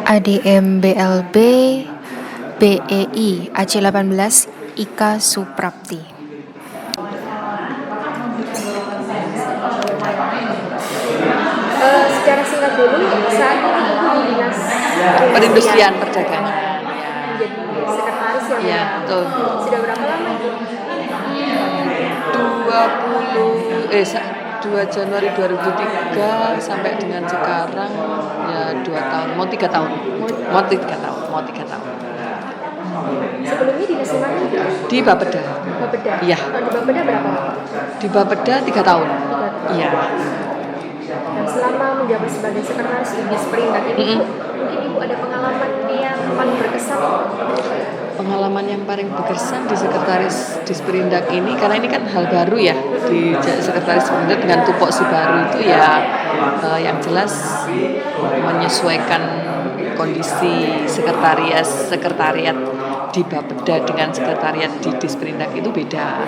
ADM BLB BEI AC18 Ika Suprapti. Secara singkat dulu, saat ini Ibu di Dinas Perindustrian Perdagangan. menjadi sekretaris ya, Iya, betul. Sudah berapa lama Ibu? 2 Januari 2003 sampai dengan sekarang ya 2 tahun, mau 3 tahun. Sebelumnya dinas di mana Ibu? Di Bapeda. Bapeda. Iya. Kalau di Bapeda berapa lama? Di Bapeda 3 tahun. 3 tahun. Iya. Dan selama menjabat sebagai sekretaris Dinas Perindak ini, Bu, mungkin Ibu ada pengalaman yang paling berkesan? Pengalaman yang paling berkesan di sekretaris Disperindak ini, karena ini kan hal baru ya di sekretaris Disperindak dengan tupoksi baru itu ya, yang jelas menyesuaikan kondisi sekretariat di Bapeda dengan sekretariat di Disperindak itu beda.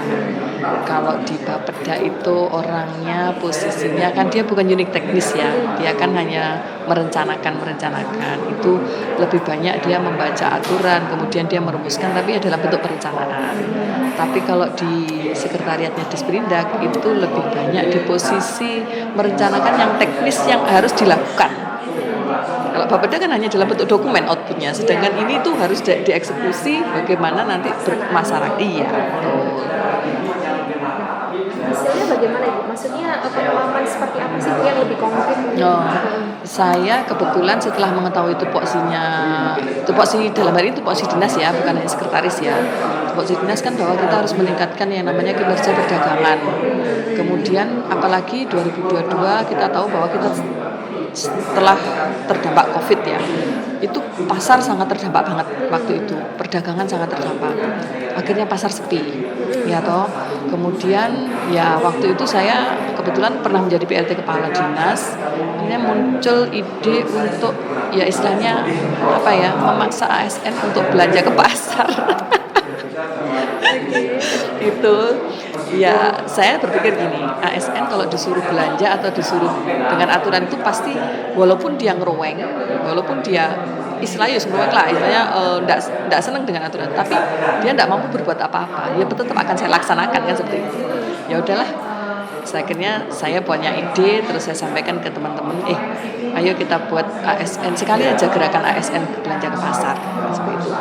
Kalau di Bapeda itu orangnya posisinya kan dia bukan unit teknis ya, dia kan hanya merencanakan itu lebih banyak dia membaca aturan kemudian dia merumuskan, tapi ya dalam bentuk perencanaan. Tapi kalau di sekretariatnya Disperindak itu lebih banyak di posisi merencanakan yang teknis yang harus dilakukan. Kalau Bapeda kan hanya dalam bentuk dokumen outputnya, sedangkan ini tuh harus dieksekusi bagaimana nanti bermasyarakat. Iya. Hasilnya bagaimana Ibu? Maksudnya pengalaman seperti apa sih yang lebih konkret? Saya kebetulan setelah mengetahui tupoksi dalam hal ini tupoksi dinas ya, bukan hanya sekretaris ya. Tupoksi dinas kan bahwa kita harus meningkatkan yang namanya kinerja perdagangan. Kemudian apalagi 2022 kita tahu bahwa kita setelah terdampak COVID ya, itu pasar sangat terdampak banget waktu itu, perdagangan sangat terdampak, akhirnya pasar sepi ya toh. Kemudian ya waktu itu saya kebetulan pernah menjadi PLT kepala dinas, akhirnya muncul ide untuk ya istilahnya apa ya, memaksa ASN untuk belanja ke pasar. Itu ya saya berpikir gini, ASN kalau disuruh belanja atau disuruh dengan aturan itu pasti walaupun dia ngeruweng, walaupun dia istilahnya ngeruweng lah, istilahnya enggak senang dengan aturan, tapi dia enggak mampu berbuat apa-apa, ya tetap akan saya laksanakan kan seperti itu. Ya udahlah, akhirnya saya punya ide, terus saya sampaikan ke teman-teman, ayo kita buat ASN, sekali aja gerakan ASN belanja ke pasar seperti itu.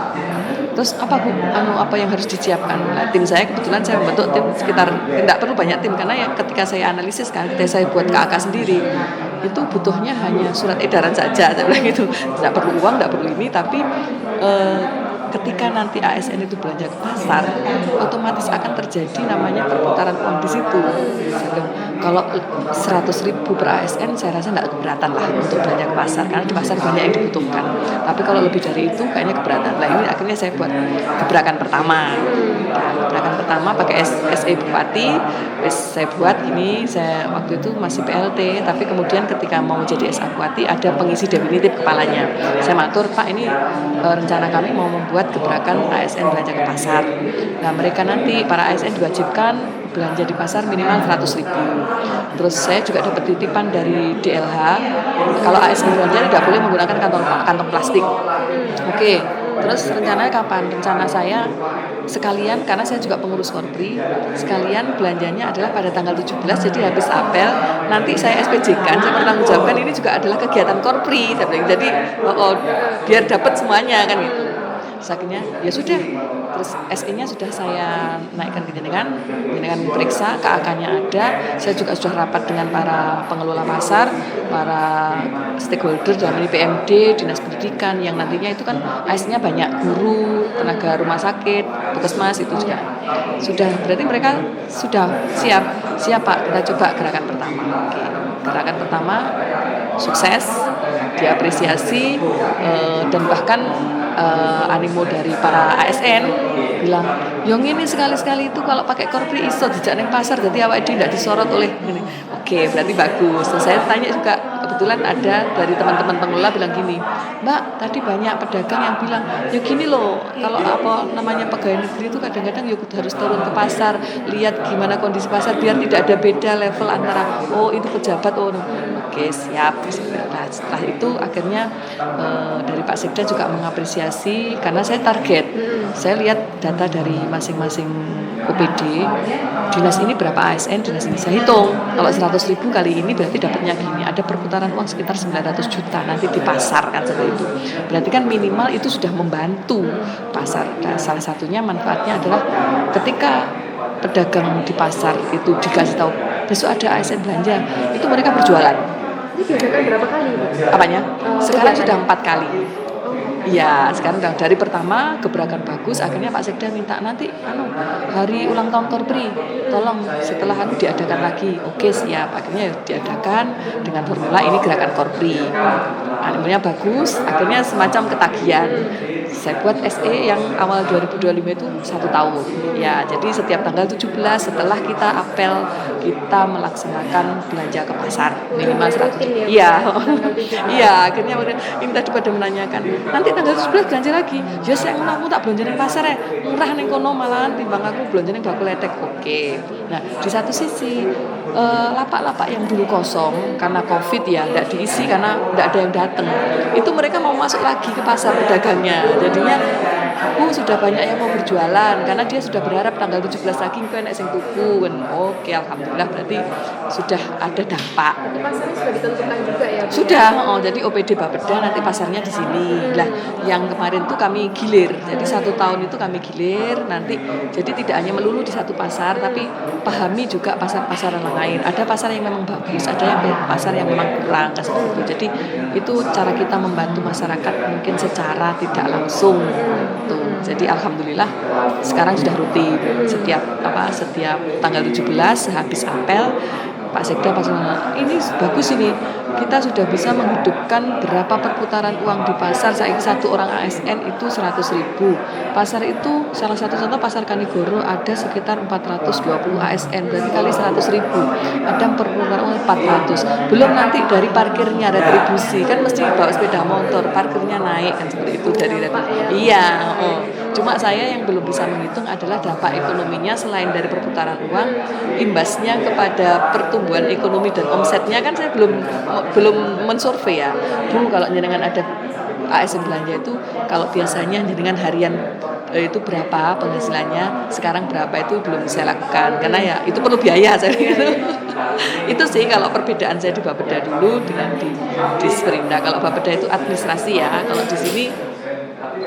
Terus apa Bu? Apa yang harus disiapkan? Nah, tim saya kebetulan saya membentuk tim sekitar, tidak perlu banyak tim karena ya ketika saya analisis kan, ketika saya buat KAK sendiri itu butuhnya hanya surat edaran saja, saya bilang gitu. Tidak perlu uang, tidak perlu ini, tapi ketika nanti ASN itu belanja ke pasar, otomatis akan terjadi namanya perputaran uang di situ. Kalau 100.000 per ASN, saya rasa tidak keberatan lah untuk belanja ke pasar, karena di pasar banyak yang dibutuhkan. Tapi kalau lebih dari itu, kayaknya keberatan. Nah ini akhirnya saya buat gebrakan pertama. Gebrakan pertama pakai SE Bupati, saya buat ini. Saya waktu itu masih PLT, tapi kemudian ketika mau jadi SA Bupati ada pengisi definitif kepalanya. Saya matur, Pak, ini rencana kami mau membuat gebrakan ASN belanja ke pasar. Nah mereka nanti para ASN diwajibkan belanja di pasar minimal 100.000. Terus saya juga dapat titipan dari DLH, kalau ASN belanja tidak boleh menggunakan kantong plastik. Oke. Terus rencananya kapan? Rencana saya sekalian, karena saya juga pengurus Korpri, sekalian belanjanya adalah pada tanggal 17, jadi habis apel nanti saya SPJ-kan, saya bertanggungjawabkan ini juga adalah kegiatan Korpri, jadi biar dapat semuanya kan gitu. Terus akhirnya ya sudah, terus SE-nya sudah saya naikkan ke jenengan periksa, KAK-nya ada, saya juga sudah rapat dengan para pengelola pasar, para stakeholder dalam ini PMD, Dinas Pendidikan, yang nantinya itu kan ASN-nya banyak, guru, tenaga rumah sakit, puskesmas itu juga sudah, berarti mereka sudah siap Pak, kita coba gerakan pertama. Oke. Gerakan pertama sukses, diapresiasi, dan bahkan animo dari para ASN bilang, yang ini sekali-sekali itu kalau pakai Korpri iso dijak neng pasar, jadi awak tidak disorot oleh ini. Oke, berarti bagus. Terus saya tanya juga, kebetulan ada dari teman-teman pengelola bilang gini, Mbak, tadi banyak pedagang yang bilang, ya gini loh, kalau pegawai negeri itu kadang-kadang ya harus turun ke pasar, lihat gimana kondisi pasar biar tidak ada beda level antara itu pejabat, oke siap. Nah, setelah itu akhirnya dari Pak Sekda juga mengapresiasi karena saya target. Saya lihat data dari masing-masing OPD, dinas ini berapa ASN, dinas ini saya hitung. Kalau 100.000 kali ini berarti dapatnya gini, ada perputaran uang sekitar 900 juta nanti di pasar kan seperti itu. Berarti kan minimal itu sudah membantu pasar. Dan salah satunya manfaatnya adalah ketika pedagang di pasar itu dikasih tahu besok ada ASN belanja, itu mereka berjualan. Ini diadakan berapa kali, Bu? Apanya? Sekarang kegiatannya? sudah 4 kali. Iya, sekarang dari pertama gebrakan bagus, akhirnya Pak Sekda minta nanti hari ulang tahun Korpri, tolong setelah diadakan lagi. Oke siap, akhirnya diadakan dengan formula ini gerakan Korpri. Animenya bagus, akhirnya semacam ketagihan. Saya buat SE yang awal 2025 itu 1 tahun. Ya, jadi setiap tanggal 17 setelah kita apel kita melaksanakan belanja ke pasar minimal 100. Iya. Iya, akhirnya ini tadi pada menanyakan, nanti tanggal 17 belanja lagi. Ya saya ngono tak belanja ning pasar ya. Murah ning kono malahan timbang aku belanja ning bakul letek. Oke. Nah, di satu sisi lapak-lapak yang dulu kosong karena Covid ya enggak diisi karena enggak ada yang datang. Itu mereka mau masuk lagi ke pasar pedagangnya. Jadinya sudah banyak yang mau berjualan karena dia sudah berharap tanggal 17 lagi kok enek sing tuku kan. Oke, alhamdulillah berarti sudah ada dampak. Di pasarnya sudah ditentukan juga ya, Bu? Sudah, jadi OPD Bapeda nanti pasarnya di sini. Lah, yang kemarin tuh kami gilir. Jadi 1 tahun itu kami gilir nanti. Jadi tidak hanya melulu di satu pasar, tapi pahami juga pasar-pasar yang lain. Ada pasar yang memang bagus, ada yang pasar yang memang kurang seperti itu. Jadi itu cara kita membantu masyarakat mungkin secara tidak langsung. Tuh. Jadi alhamdulillah sekarang sudah rutin setiap tanggal 17 habis apel Pak Sekda ini bagus ini kita sudah bisa menghidupkan berapa perputaran uang di pasar. Saya satu orang ASN itu 100.000. Pasar itu salah satu contoh pasar Kanigoro ada sekitar 420 ASN berarti kali 100.000 ada perputaran uang 400. Belum nanti dari parkirnya retribusi kan mesti bawa sepeda motor parkirnya naik kan seperti itu dari iya. Cuma saya yang belum bisa menghitung adalah dampak ekonominya selain dari perputaran uang, imbasnya kepada pertumbuhan ekonomi dan omsetnya kan saya belum mensurvei ya. Bu, kalau jenengan ada ASN belanja itu kalau biasanya jenengan harian itu berapa penghasilannya, sekarang berapa itu belum saya lakukan karena ya itu perlu biaya saya gitu. Itu sih kalau perbedaan saya di Bapeda dulu dengan di Sperinda. Kalau Bapeda itu administrasi ya, kalau di sini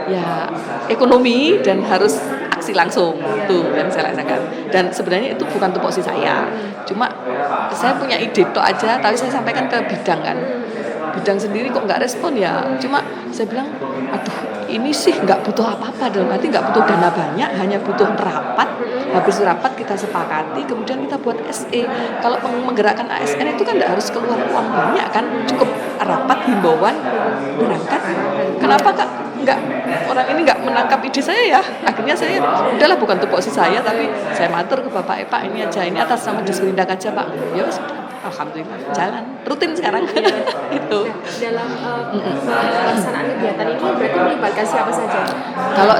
ya ekonomi dan harus aksi langsung tuh yang saya rasakan. Dan sebenarnya itu bukan tupoksi saya, cuma saya punya ide tok aja, tapi saya sampaikan ke bidang kan. Bidang sendiri kok nggak respon ya, cuma saya bilang aduh ini sih nggak butuh apa-apa, dalam arti nggak butuh dana banyak, hanya butuh rapat. Habis rapat kita sepakati, kemudian kita buat SE. Kalau menggerakkan ASN itu kan nggak harus keluar uang banyak kan, cukup rapat himbauan berangkat. Kenapa Kak nggak orang ini nggak menangkap ide saya ya? Akhirnya saya udahlah bukan tupoksi saya, tapi saya matur ke Bapak Pak ini aja, ini atas nama Disperindak aja Pak. Ya alhamdulillah jalan rutin sekarang. Itu dalam pelaksanaan kegiatan ini berarti melibatkan siapa saja? Kalau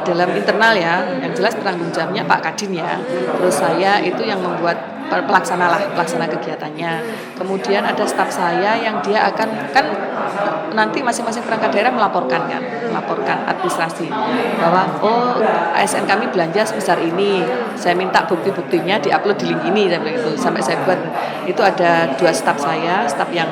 dalam internal ya, yang jelas penanggung jawabnya Pak Kadin ya. Terus saya itu yang membuat pelaksana kegiatannya. Kemudian ada staf saya yang dia akan kan nanti masing-masing perangkat daerah melaporkan administrasi bahwa ASN kami belanja sebesar ini. Saya minta bukti-buktinya diupload di link ini sampai saya buat itu ada 2 staf saya, staf yang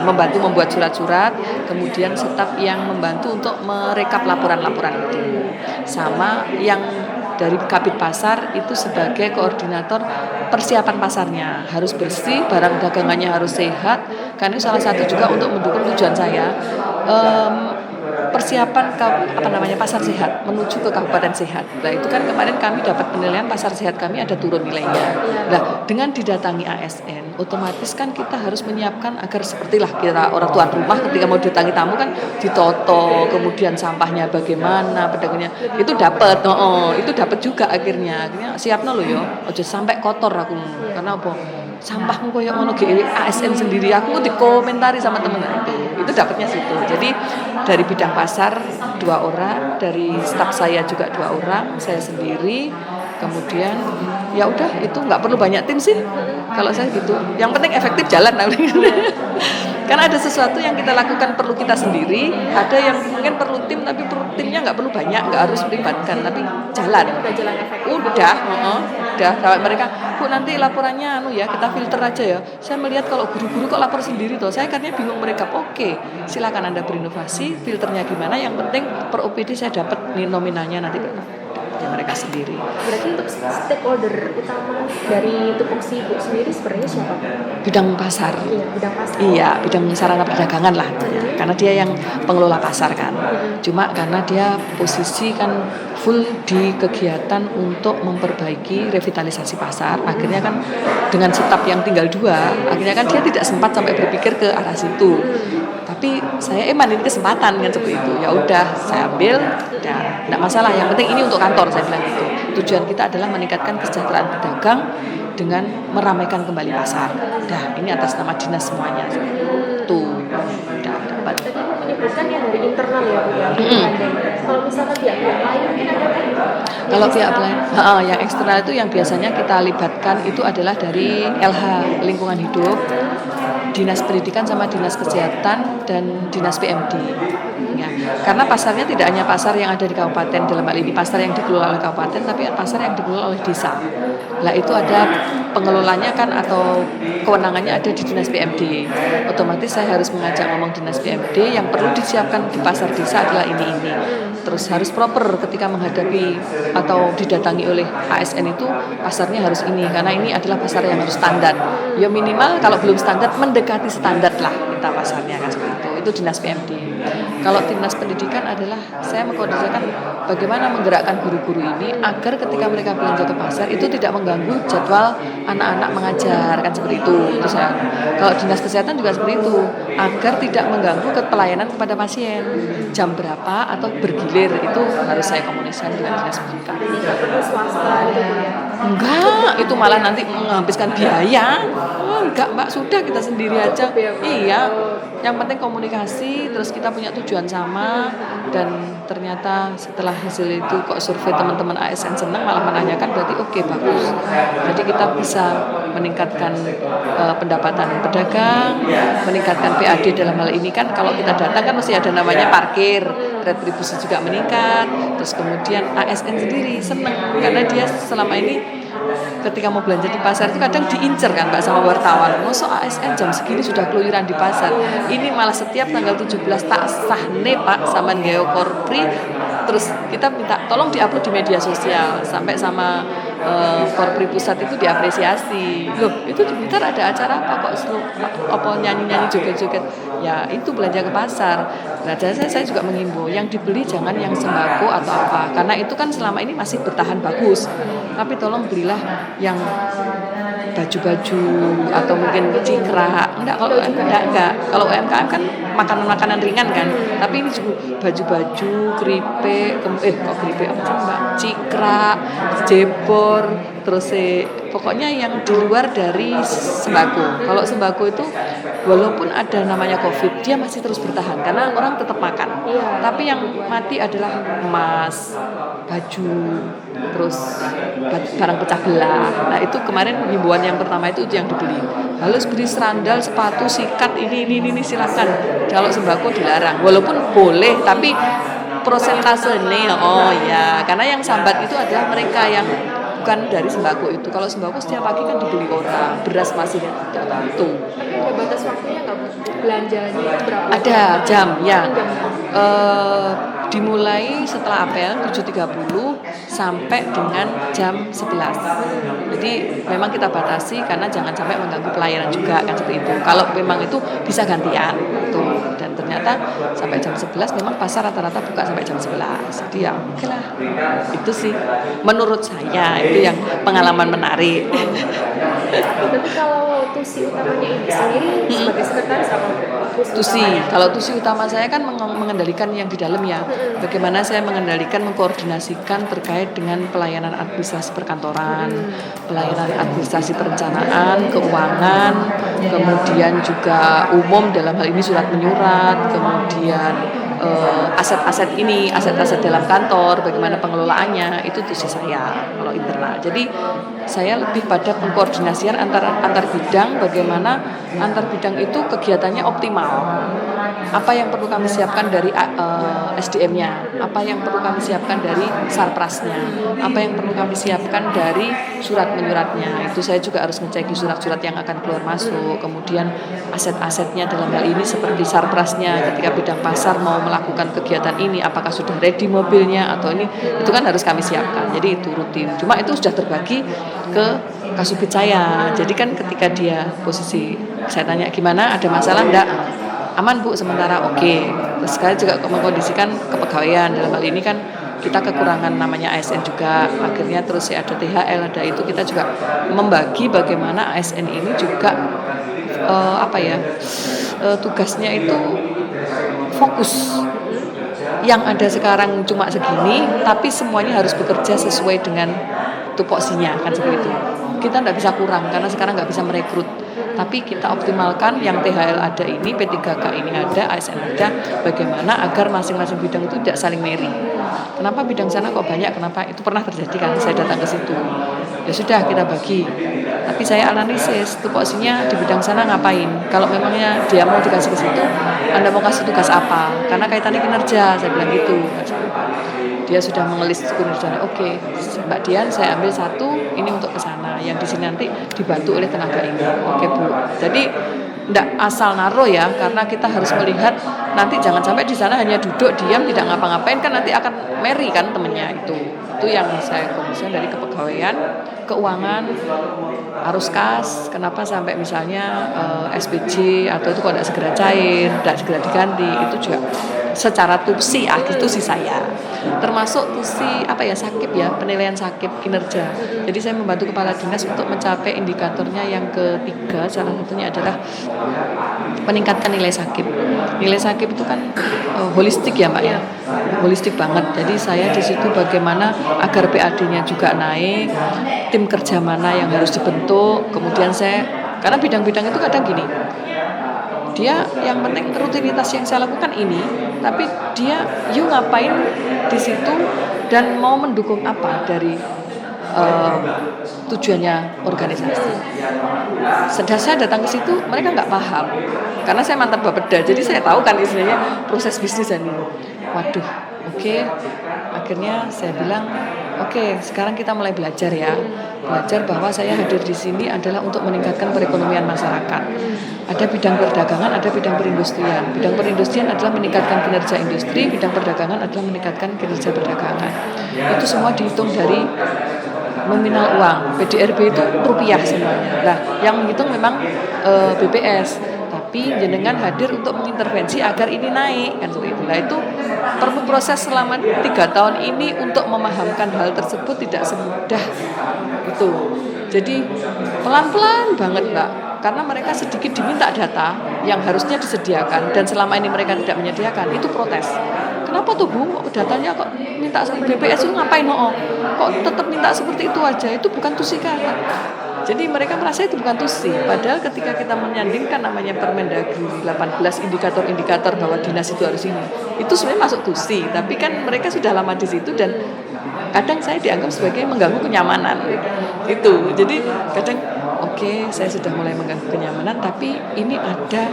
membantu membuat surat-surat, kemudian staf yang membantu untuk merekap laporan-laporan itu, sama yang dari Kabid Pasar itu sebagai koordinator persiapan pasarnya harus bersih, barang dagangannya harus sehat, karena itu salah satu juga untuk mendukung tujuan saya persiapan pasar sehat menuju ke kabupaten sehat. Nah itu kan kemarin kami dapat penilaian pasar sehat kami ada turun nilainya. Nah dengan didatangi ASN otomatis kan kita harus menyiapkan agar sepertilah kita orang tuan rumah ketika mau didatangi tamu kan ditoto, kemudian sampahnya bagaimana, pedagangnya itu dapat, itu dapat juga akhirnya siapno loh yo, ojo sampai kotor aku karena apa? Sampahmu koyo ngono ge ASN sendiri aku dikomentari sama temen itu dapatnya situ. Jadi dari bidang pasar 2 orang, dari staf saya juga 2 orang, saya sendiri, kemudian ya udah itu nggak perlu banyak tim sih kalau saya gitu, yang penting efektif jalan. Karena ada sesuatu yang kita lakukan perlu kita sendiri, ada yang mungkin perlu tim tapi timnya nggak perlu banyak, nggak harus melibatkan tapi jalan. Udah jalan efektif. Udah sampai mereka, Bu nanti laporannya ya kita filter aja ya. Saya melihat kalau guru-guru kok lapor sendiri toh, saya katanya bingung mereka. Oke, silakan Anda berinovasi, filternya gimana, yang penting per OPD saya dapat nih nominalnya nanti ya mereka sendiri. Berarti untuk stakeholder utama dari tupoksi Ibu sendiri sebenarnya siapa? Bidang pasar. Iya, bidang pasar. Iya, bidang sarana perdagangan lah. Karena dia yang pengelola pasar kan. Cuma karena dia posisi kan full di kegiatan untuk memperbaiki revitalisasi pasar. Akhirnya kan dengan staf yang tinggal 2, akhirnya kan dia tidak sempat sampai berpikir ke arah situ. Tapi saya ini kesempatan kan seperti itu. Ya udah, saya ambil, ya enggak masalah. Yang penting ini untuk kantor, saya bilang gitu. Tujuan kita adalah meningkatkan kesejahteraan pedagang dengan meramaikan kembali pasar. Dah, ini atas nama dinas semuanya. Tuh, udah dapat. Tadi menyebutkan yang dari internal ya Bu ya. Kalau misalkan pihak-pihak lain mungkin ada kan? Kalau pihak lain, yang eksternal itu yang biasanya kita libatkan itu adalah dari LH Lingkungan Hidup, Dinas Pendidikan sama Dinas Kesehatan dan Dinas PMD. Ya, karena pasarnya tidak hanya pasar yang ada di kabupaten, dalam hal ini pasar yang dikelola oleh kabupaten, tapi pasar yang dikelola oleh desa. Lah itu ada pengelolanya kan atau kewenangannya ada di Dinas PMD. Otomatis saya harus mengajak ngomong Dinas PMD, yang perlu disiapkan di pasar desa adalah ini. Terus harus proper ketika menghadapi atau didatangi oleh ASN itu, pasarnya harus ini, karena ini adalah pasar yang harus standar. Ya minimal kalau belum standar mendekati standar lah kita pasarnya kan seperti itu. Itu Dinas PMD. Kalau Dinas Pendidikan adalah saya mengkoordinasikan bagaimana menggerakkan guru-guru ini agar ketika mereka belanja ke pasar itu tidak mengganggu jadwal anak-anak mengajar kan seperti itu. Itu saya. Kalau Dinas Kesehatan juga seperti itu, agar tidak mengganggu pelayanan kepada pasien. Jam berapa atau bergilir itu harus saya komunikasikan dengan Dinas Pendidikan. Jadi nggak perlu swasta gitu ya? Enggak, itu malah nanti menghabiskan biaya. Oh, enggak Mbak, sudah kita sendiri aja. Iya, yang penting komunikasi, terus kita punya tujuan sama, dan ternyata setelah hasil itu kok survei teman-teman ASN senang, malah menanyakan, berarti oke, bagus. Jadi kita bisa meningkatkan pendapatan pedagang, meningkatkan PAD dalam hal ini kan kalau kita datang kan mesti ada namanya parkir, retribusi juga meningkat, terus kemudian ASN sendiri senang karena dia selama ini ketika mau belanja di pasar itu kadang diincer kan Mbak sama wartawan. Masa ASN jam segini sudah keluyuran di pasar. Ini malah setiap tanggal 17 tak sahne Pak sama Ngeo Korpri. Terus kita minta tolong diupload di media sosial sampai sama Korpri pusat itu diapresiasi. Loh, itu di Blitar ada acara apa kok apa nyanyi-nyanyi joget-joget. Ya, itu belanja ke pasar. Nah, saya juga mengimbau yang dibeli jangan yang sembako atau apa. Karena itu kan selama ini masih bertahan bagus. Tapi tolong belilah yang baju-baju atau mungkin cikra. Enggak, kalau UMKM kan makanan-makanan ringan kan. Tapi ini juga baju-baju, keripik, kok keripik apa sih Mbak? Cikra, jebor, terus pokoknya yang di luar dari sembako. Kalau sembako itu walaupun ada namanya Covid, dia masih terus bertahan karena orang tetap makan. Tapi yang mati adalah emas, baju, terus barang pecah belah. Nah, itu kemarin himbauan yang pertama itu yang dibeli. Harus beli serandal, sepatu, sikat, ini silakan. Kalau sembako dilarang. Walaupun boleh, tapi prosentasenya karena yang sambat itu adalah mereka yang bukan dari sembako itu. Kalau sembako setiap pagi kan dibeli orang, beras masih itu. Ada batas waktunya nggak Bu? Belanjanya itu berapa? Ada jam ya. Dimulai setelah apel 7.30 sampai dengan jam 11. Jadi memang kita batasi karena jangan sampai mengganggu pelayanan juga kan seperti itu. Kalau memang itu bisa gantian tuh. Dan ternyata sampai jam 11 memang pasar rata-rata buka sampai jam 11. Jadi ya oke lah. Itu sih menurut saya itu yang pengalaman menarik. Tapi kalau tusi utamanya Ibu sendiri sebagai sekretaris apa? Tusi, kalau tusi utama saya kan mengendalikan yang di dalam ya. Bagaimana saya mengendalikan, mengkoordinasikan terkait dengan pelayanan administrasi perkantoran, pelayanan administrasi perencanaan, keuangan, kemudian juga umum dalam hal ini surat menyurat, kemudian aset-aset ini, aset-aset dalam kantor, bagaimana pengelolaannya, itu tugas saya kalau internal. Jadi saya lebih pada pengkoordinasian antar bidang, bagaimana antar bidang itu kegiatannya optimal. Apa yang perlu kami siapkan dari SDM-nya, apa yang perlu kami siapkan dari sarprasnya, apa yang perlu kami siapkan dari surat menyuratnya. Itu saya juga harus ngecek surat-surat yang akan keluar masuk, kemudian aset-asetnya dalam hal ini seperti sarprasnya ketika bidang pasar mau melakukan kegiatan ini, apakah sudah ready mobilnya atau ini, itu kan harus kami siapkan. Jadi itu rutin. Cuma itu sudah terbagi ke kasubit saya. Jadi kan ketika dia posisi, saya tanya gimana, ada masalah enggak? Aman Bu, sementara oke. Terus saya juga mengkondisikan kepegawaian. Dalam hal ini kan kita kekurangan namanya ASN juga. Akhirnya terus ya ada THL, ada itu, kita juga membagi bagaimana ASN ini juga tugasnya itu fokus. Yang ada sekarang cuma segini, tapi semuanya harus bekerja sesuai dengan tupoksinya, kan seperti itu. Kita nggak bisa kurang karena sekarang nggak bisa merekrut. Tapi kita optimalkan yang THL ada ini, P3K ini ada, ASN ada, bagaimana agar masing-masing bidang itu tidak saling meri. Kenapa bidang sana kok banyak, kenapa itu pernah terjadi kan, saya datang ke situ. Ya sudah, kita bagi. Tapi saya analisis, tupoksinya di bidang sana ngapain. Kalau memangnya dia mau dikasih ke situ, Anda mau kasih tugas apa? Karena kaitannya kinerja, saya bilang gitu. Dia sudah mengelis kinerjanya, oke, Mbak Dian saya ambil satu, ini untuk ke sana, yang di sini nanti dibantu oleh tenaga ini. Oke Bu. Jadi enggak asal naruh ya, karena kita harus melihat nanti jangan sampai di sana hanya duduk diam tidak ngapa-ngapain, kan nanti akan meri kan temennya itu. Itu yang saya komisioner dari kepegawaian, keuangan, arus kas, kenapa sampai misalnya SPJ atau itu kok tidak segera cair, tidak segera diganti, itu juga secara tusi, itu sih saya. Termasuk tusi sakip ya, penilaian sakip kinerja. Jadi saya membantu kepala dinas untuk mencapai indikatornya yang ketiga, salah satunya adalah meningkatkan nilai sakip. Nilai sakip itu kan holistik ya Mbak ya, holistik banget. Jadi saya di situ bagaimana agar PAD-nya juga naik, tim kerja mana yang harus dibentuk, kemudian saya, karena bidang-bidang itu kadang gini, dia yang penting rutinitas yang saya lakukan ini, tapi dia ngapain di situ dan mau mendukung apa dari tujuannya organisasi. Sedang saya datang ke situ, mereka nggak paham, karena saya mantan Bapeda, jadi saya tahu kan istilahnya proses bisnis ini. Waduh, oke. Akhirnya saya bilang, oke, sekarang kita mulai belajar ya. Belajar bahwa saya hadir di sini adalah untuk meningkatkan perekonomian masyarakat. Ada bidang perdagangan, ada bidang perindustrian. Bidang perindustrian adalah meningkatkan kinerja industri, bidang perdagangan adalah meningkatkan kinerja perdagangan. Itu semua dihitung dari nominal uang. PDRB itu rupiah semuanya. Nah, yang menghitung memang BPS. Tapi jenengan hadir untuk mengintervensi agar ini naik kan seperti itu. Nah itu perlu proses selama 3 tahun ini untuk memahamkan hal tersebut tidak semudah itu. Jadi pelan-pelan banget Mbak, karena mereka sedikit diminta data yang harusnya disediakan dan selama ini mereka tidak menyediakan, itu protes. Kenapa tuh Bu, datanya kok minta seperti BPS itu ngapain kok tetap minta seperti itu aja, itu bukan tusi kan? Jadi mereka merasa itu bukan tusi, padahal ketika kita menyandingkan namanya Permendagri 18 indikator-indikator bahwa dinas itu harus ini, itu sebenarnya masuk tusi, tapi kan mereka sudah lama di situ dan kadang saya dianggap sebagai mengganggu kenyamanan. Itu, jadi kadang oke, saya sudah mulai mengganggu kenyamanan, tapi ini ada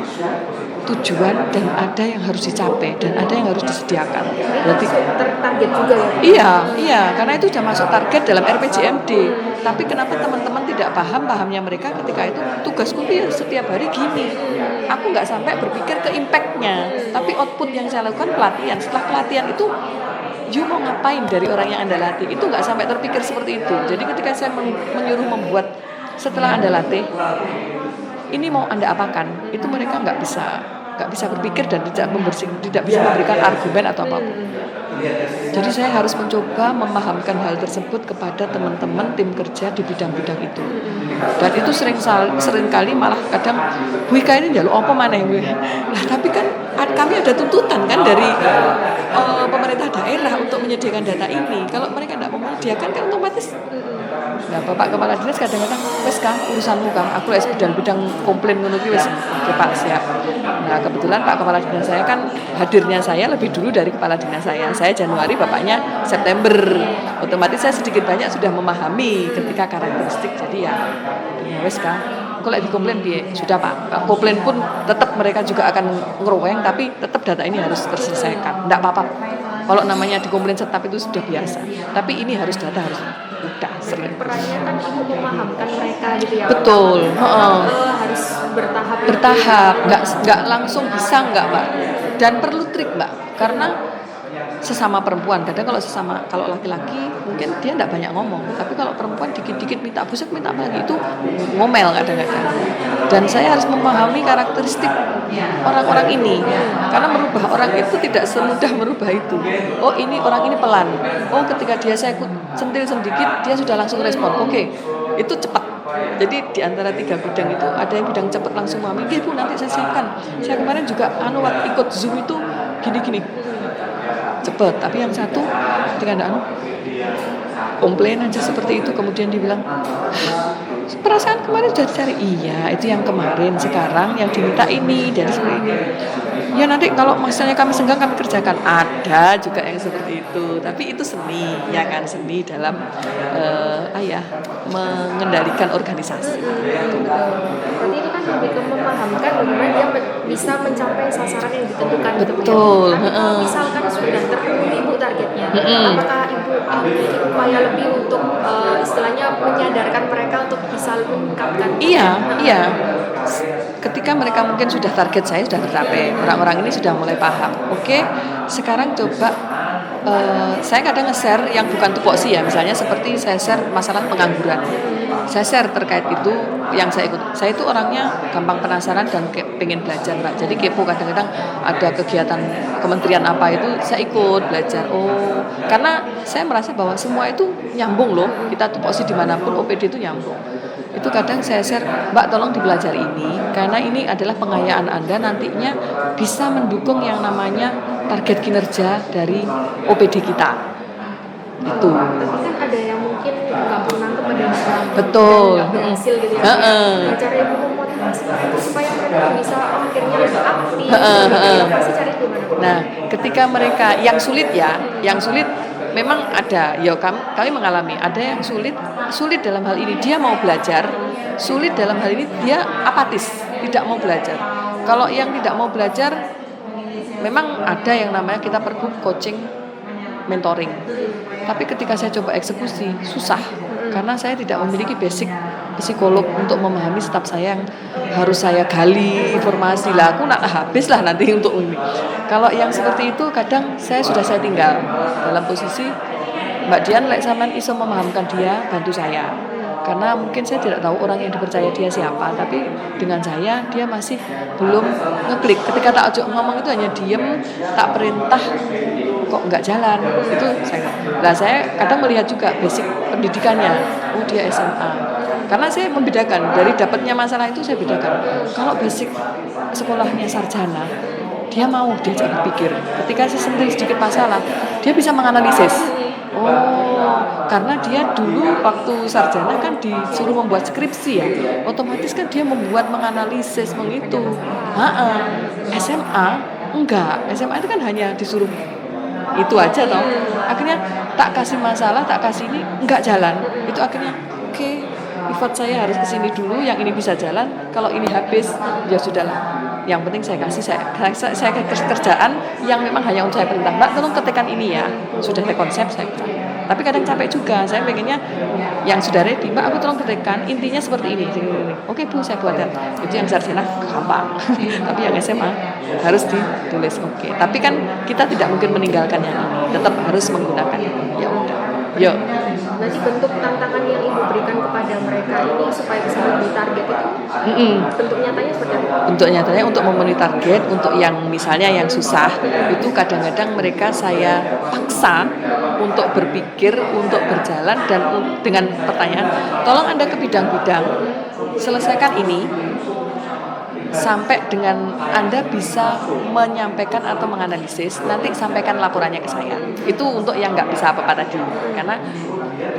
tujuan dan ada yang harus dicapai dan ada yang harus disediakan. Berarti target juga ya? Iya, karena itu sudah masuk target dalam RPJMD. Tapi kenapa teman-teman tidak pahamnya mereka ketika itu tugasku ya setiap hari gini. Aku nggak sampai berpikir ke impact-nya, tapi output yang saya lakukan pelatihan. Setelah pelatihan itu, you mau ngapain dari orang yang Anda latih? Itu nggak sampai terpikir seperti itu. Jadi ketika saya menyuruh membuat setelah Anda latih, ini mau Anda apakan? Itu mereka nggak bisa berpikir dan tidak bisa memberikan argumen atau apapun. Jadi saya harus mencoba memahamkan hal tersebut kepada teman-teman tim kerja di bidang-bidang itu. Dan itu sering kali malah kadang Bu Ika ini njaluk apa maneh Bu. Lah tapi kan kami ada tuntutan kan dari pemerintah daerah untuk menyediakan data ini. Kalau mereka tidak mau menyediakan kan otomatis Nah, Bapak Kepala Dinas kadang-kadang wes Kang urusanmu Kang, aku les bidang-bidang komplain ngono ki wes. Oke Pak, siap. Nah, kebetulan Pak Kepala Dinas saya kan hadirnya saya lebih dulu dari Kepala Dinas saya. Saya Januari, Bapaknya September. Otomatis saya sedikit banyak sudah memahami ketika karakteristik. Jadi ya wes Kang, aku lagi komplain piye? Sudah Pak. Komplain pun tetap mereka juga akan ngeruweng tapi tetap data ini harus terselesaikan. Enggak apa-apa. Kalau namanya dikomplain tetap itu sudah biasa. Tapi ini harus data harus udah sering. Perannya kan ibu memahamkan mereka gitu ya. Betul. Harus bertahap. Bertahap, nggak langsung bisa nggak Mbak. Dan perlu trik Mbak, karena sesama perempuan kadang kalau laki-laki mungkin dia nggak banyak ngomong, tapi kalau perempuan dikit-dikit minta busuk minta apa lagi itu ngomel kadang-kadang. Dan saya harus memahami karakteristik orang-orang ini, karena merubah orang itu tidak semudah merubah itu. Oh ini orang ini pelan, oh ketika saya sentil sedikit dia sudah langsung respon, oke, itu cepat. Jadi di antara 3 bidang itu ada yang bidang cepat langsung memahami, Bu nanti saya siapkan. Saya kemarin juga waktu ikut Zoom itu gini-gini cepet, tapi yang satu ketika ada komplain aja seperti itu, kemudian dibilang perasaan kemarin sudah dicari, iya itu yang kemarin, sekarang yang diminta ini dan seperti ini. Ya nanti kalau misalnya kami senggang kami kerjakan, ada juga yang seperti itu, tapi itu seni ya kan, seni dalam mengendalikan organisasi. Berarti itu kan lebih ke memahamkan bagaimana dia bisa mencapai sasaran yang ditentukan. Betul. Tapi kalau misalkan sudah terpenuhi Bu targetnya, apakah Ibu memiliki upaya lebih untuk istilahnya menyadarkan mereka untuk bisa meningkatkan? Iya. Ketika mereka mungkin sudah target saya sudah tercapai, orang-orang ini sudah mulai paham. Oke, sekarang coba saya kadang nge-share yang bukan tupoksi ya, misalnya seperti saya share masalah pengangguran. Saya share terkait itu yang saya ikut. Saya itu orangnya gampang penasaran dan pengen belajar Mbak. Jadi kepo, kadang-kadang ada kegiatan kementerian apa itu saya ikut belajar. Oh, karena saya merasa bahwa semua itu nyambung loh. Kita tupoksi dimanapun OPD itu nyambung. Itu kadang saya share, Mbak tolong dipelajari ini, karena ini adalah pengayaan Anda nantinya bisa mendukung yang namanya target kinerja dari OPD kita. Itu. Tapi kan ada yang mungkin nggak pernah kepada betul. nggak berhasil gitu ya. Nah, cara ibu memotivasi supaya mereka bisa akhirnya lebih aktif. Pasti cari gimana? Nah, ketika mereka yang sulit memang ada, ya kami mengalami ada yang sulit dalam hal ini dia mau belajar, sulit dalam hal ini dia apatis, tidak mau belajar. Kalau yang tidak mau belajar, memang ada yang namanya kita perlu coaching, mentoring. Tapi ketika saya coba eksekusi, susah. Karena saya tidak memiliki basic psikolog untuk memahami staf saya yang harus saya gali informasi lah. Aku nak habis lah nanti untuk ini. Kalau yang seperti itu kadang saya tinggal dalam posisi Mbak Dian lek sampean iso memahamkan dia, bantu saya. Karena mungkin saya tidak tahu orang yang dipercaya dia siapa, tapi dengan saya dia masih belum ngeklik. Ketika tak ajak ngomong itu hanya diem, tak perintah kok nggak jalan. Itu saya kadang melihat juga basic pendidikannya. Oh dia SMA. Karena saya membedakan dari dapatnya masalah itu, saya bedakan. Kalau basic sekolahnya sarjana, dia mau diajak berpikir. Ketika saya sentil sedikit masalah, dia bisa menganalisis. Oh, karena dia dulu waktu sarjana kan disuruh membuat skripsi ya, otomatis kan dia menganalisis, menghitung. SMA enggak, SMA itu kan hanya disuruh itu aja toh. Akhirnya tak kasih masalah, tak kasih ini enggak jalan. Itu akhirnya oke, effort saya harus kesini dulu, yang ini bisa jalan. Kalau ini habis, ya sudahlah. Yang penting saya kasih saya kerjaan yang memang hanya untuk saya perintah. Mbak tolong ketikkan ini ya. Sudah saya konsep saya. Tapi kadang capek juga. Saya pengennya yang sudah ready. Mbak aku tolong ketikkan intinya seperti ini. Oke Bu saya buatkan. Itu yang sarjana gampang. Tapi yang SMA harus ditulis. Oke. Tapi kan kita tidak mungkin meninggalkan yang ini. Tetap harus menggunakan ini. Ya udah. Yuk. Berarti bentuk tantangan yang ibu berikan kepada mereka ini supaya bisa memenuhi target itu, bentuk nyatanya seperti apa? Bentuk nyatanya untuk memenuhi target, untuk yang misalnya yang susah, itu kadang-kadang mereka saya paksa untuk berpikir, untuk berjalan dan dengan pertanyaan, tolong Anda ke bidang-bidang, selesaikan ini, sampai dengan Anda bisa menyampaikan atau menganalisis, nanti sampaikan laporannya ke saya. Itu untuk yang nggak bisa apa-apa tadi, karena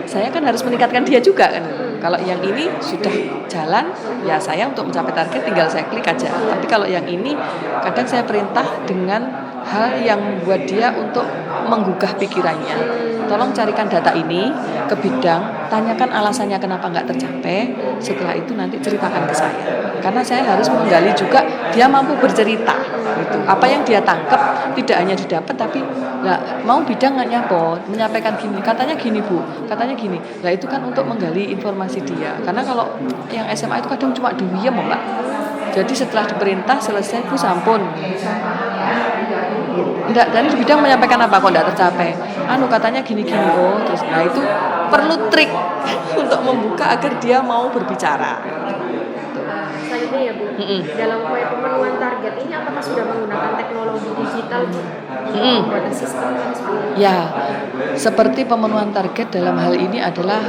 saya kan harus meningkatkan dia juga kan. Kalau yang ini sudah jalan, ya saya untuk mencapai target tinggal saya klik aja. Tapi kalau yang ini kadang saya perintah dengan hal yang membuat dia untuk menggugah pikirannya. Tolong carikan data ini ke bidang, tanyakan alasannya kenapa nggak tercapai. Setelah itu nanti ceritakan ke saya. Karena saya harus menggali juga dia mampu bercerita. Gitu. Apa yang dia tangkap tidak hanya didapat, tapi mau bidang nggak nyapot, menyampaikan gini, katanya gini Bu, katanya gini. Nah itu kan untuk menggali informasi dia. Karena kalau yang SMA itu kadang cuma diem Mbak. Jadi setelah diperintah selesai Bu sampun. Enggak, dari bidang menyampaikan apa kok enggak tercapai? Katanya gini-gini. Oh, terus nah itu perlu trik untuk membuka agar dia mau berbicara. Selanjutnya ya Bu, dalam upaya pemenuhan target ini apakah sudah menggunakan teknologi digital Bu? Membuat sistem kan seperti Ya, seperti pemenuhan target dalam hal ini adalah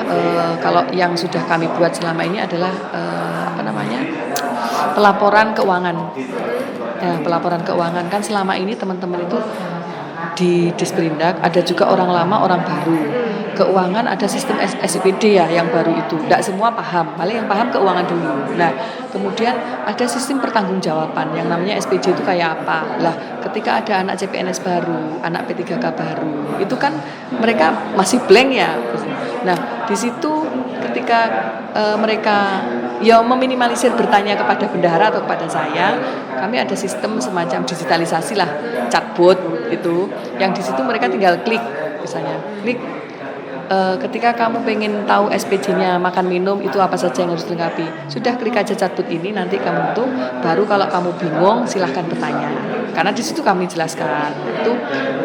kalau yang sudah kami buat selama ini adalah pelaporan keuangan. Ya, pelaporan keuangan kan selama ini teman-teman itu di Disperindak ada juga orang lama, orang baru. Keuangan ada sistem SPD ya yang baru itu. Tidak semua paham, paling yang paham keuangan dulu. Nah, kemudian ada sistem pertanggungjawaban yang namanya SPJ itu kayak apa? Lah, ketika ada anak CPNS baru, anak P3K baru, itu kan mereka masih blank ya. Nah, di situ ketika mereka meminimalisir bertanya kepada bendahara atau kepada saya, kami ada sistem semacam digitalisasi lah, chatbot itu, yang di situ mereka tinggal klik, misalnya klik ketika kamu pengen tahu SPJ-nya makan minum itu apa saja yang harus dilengkapi, sudah klik aja chatbot ini, nanti kamu tuh baru kalau kamu bingung silahkan bertanya, karena di situ kami jelaskan itu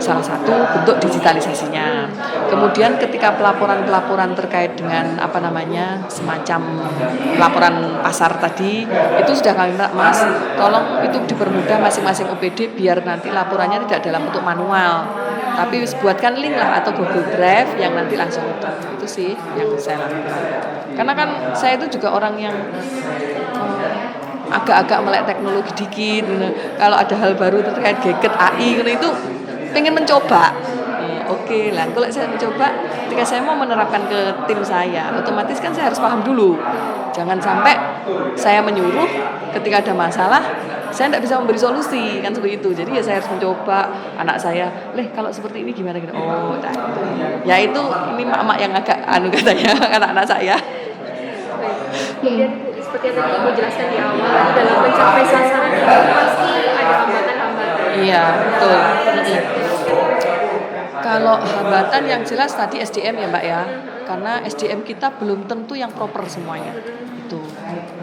salah satu bentuk digitalisasinya. Kemudian ketika pelaporan terkait dengan semacam laporan pasar tadi, itu sudah kami minta Mas, tolong itu dipermudah masing-masing OPD biar nanti laporannya tidak dalam bentuk manual, tapi buatkan link lah atau Google Drive yang nanti langsung itu sih yang saya lakukan. Karena kan saya itu juga orang yang agak-agak melek teknologi dikit. Kalau ada hal baru terkait gadget AI itu pengen mencoba. Oke lah, kalau saya mencoba, ketika saya mau menerapkan ke tim saya, otomatis kan saya harus paham dulu. Jangan sampai saya menyuruh ketika ada masalah, saya tidak bisa memberi solusi, kan seperti itu. Jadi ya saya harus mencoba. Anak saya, kalau seperti ini gimana gitu. Oh, nah, ya itu ini mak-mak yang agak katanya anak-anak saya. Kemudian Bu, seperti yang tadi Ibu jelaskan di awal, dalam mencapai sasaran itu pasti ada hambatan-hambatan. Iya, betul. Kalau hambatan yang jelas tadi SDM ya Mbak ya, karena SDM kita belum tentu yang proper semuanya. Itu.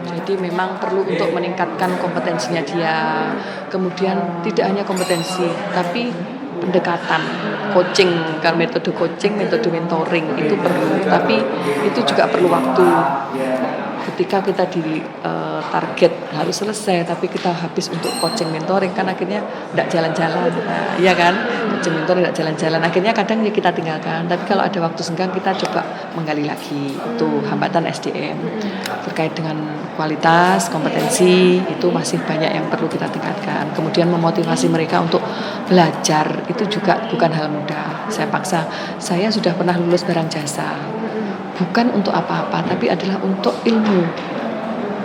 Jadi memang perlu untuk meningkatkan kompetensinya dia. Kemudian tidak hanya kompetensi, tapi pendekatan, coaching, kan metode coaching, metode mentoring itu perlu. Tapi itu juga perlu waktu. Ketika kita di target harus selesai, tapi kita habis untuk coaching mentoring, kan akhirnya tidak jalan-jalan, iya kan? Coaching mentoring tidak jalan-jalan, akhirnya kadang ya kita tinggalkan. Tapi kalau ada waktu senggang kita coba menggali lagi. Itu hambatan SDM terkait dengan kualitas, kompetensi itu masih banyak yang perlu kita tingkatkan. Kemudian memotivasi mereka untuk belajar itu juga bukan hal mudah. Saya sudah pernah lulus barang jasa. Bukan untuk apa-apa, tapi adalah untuk ilmu.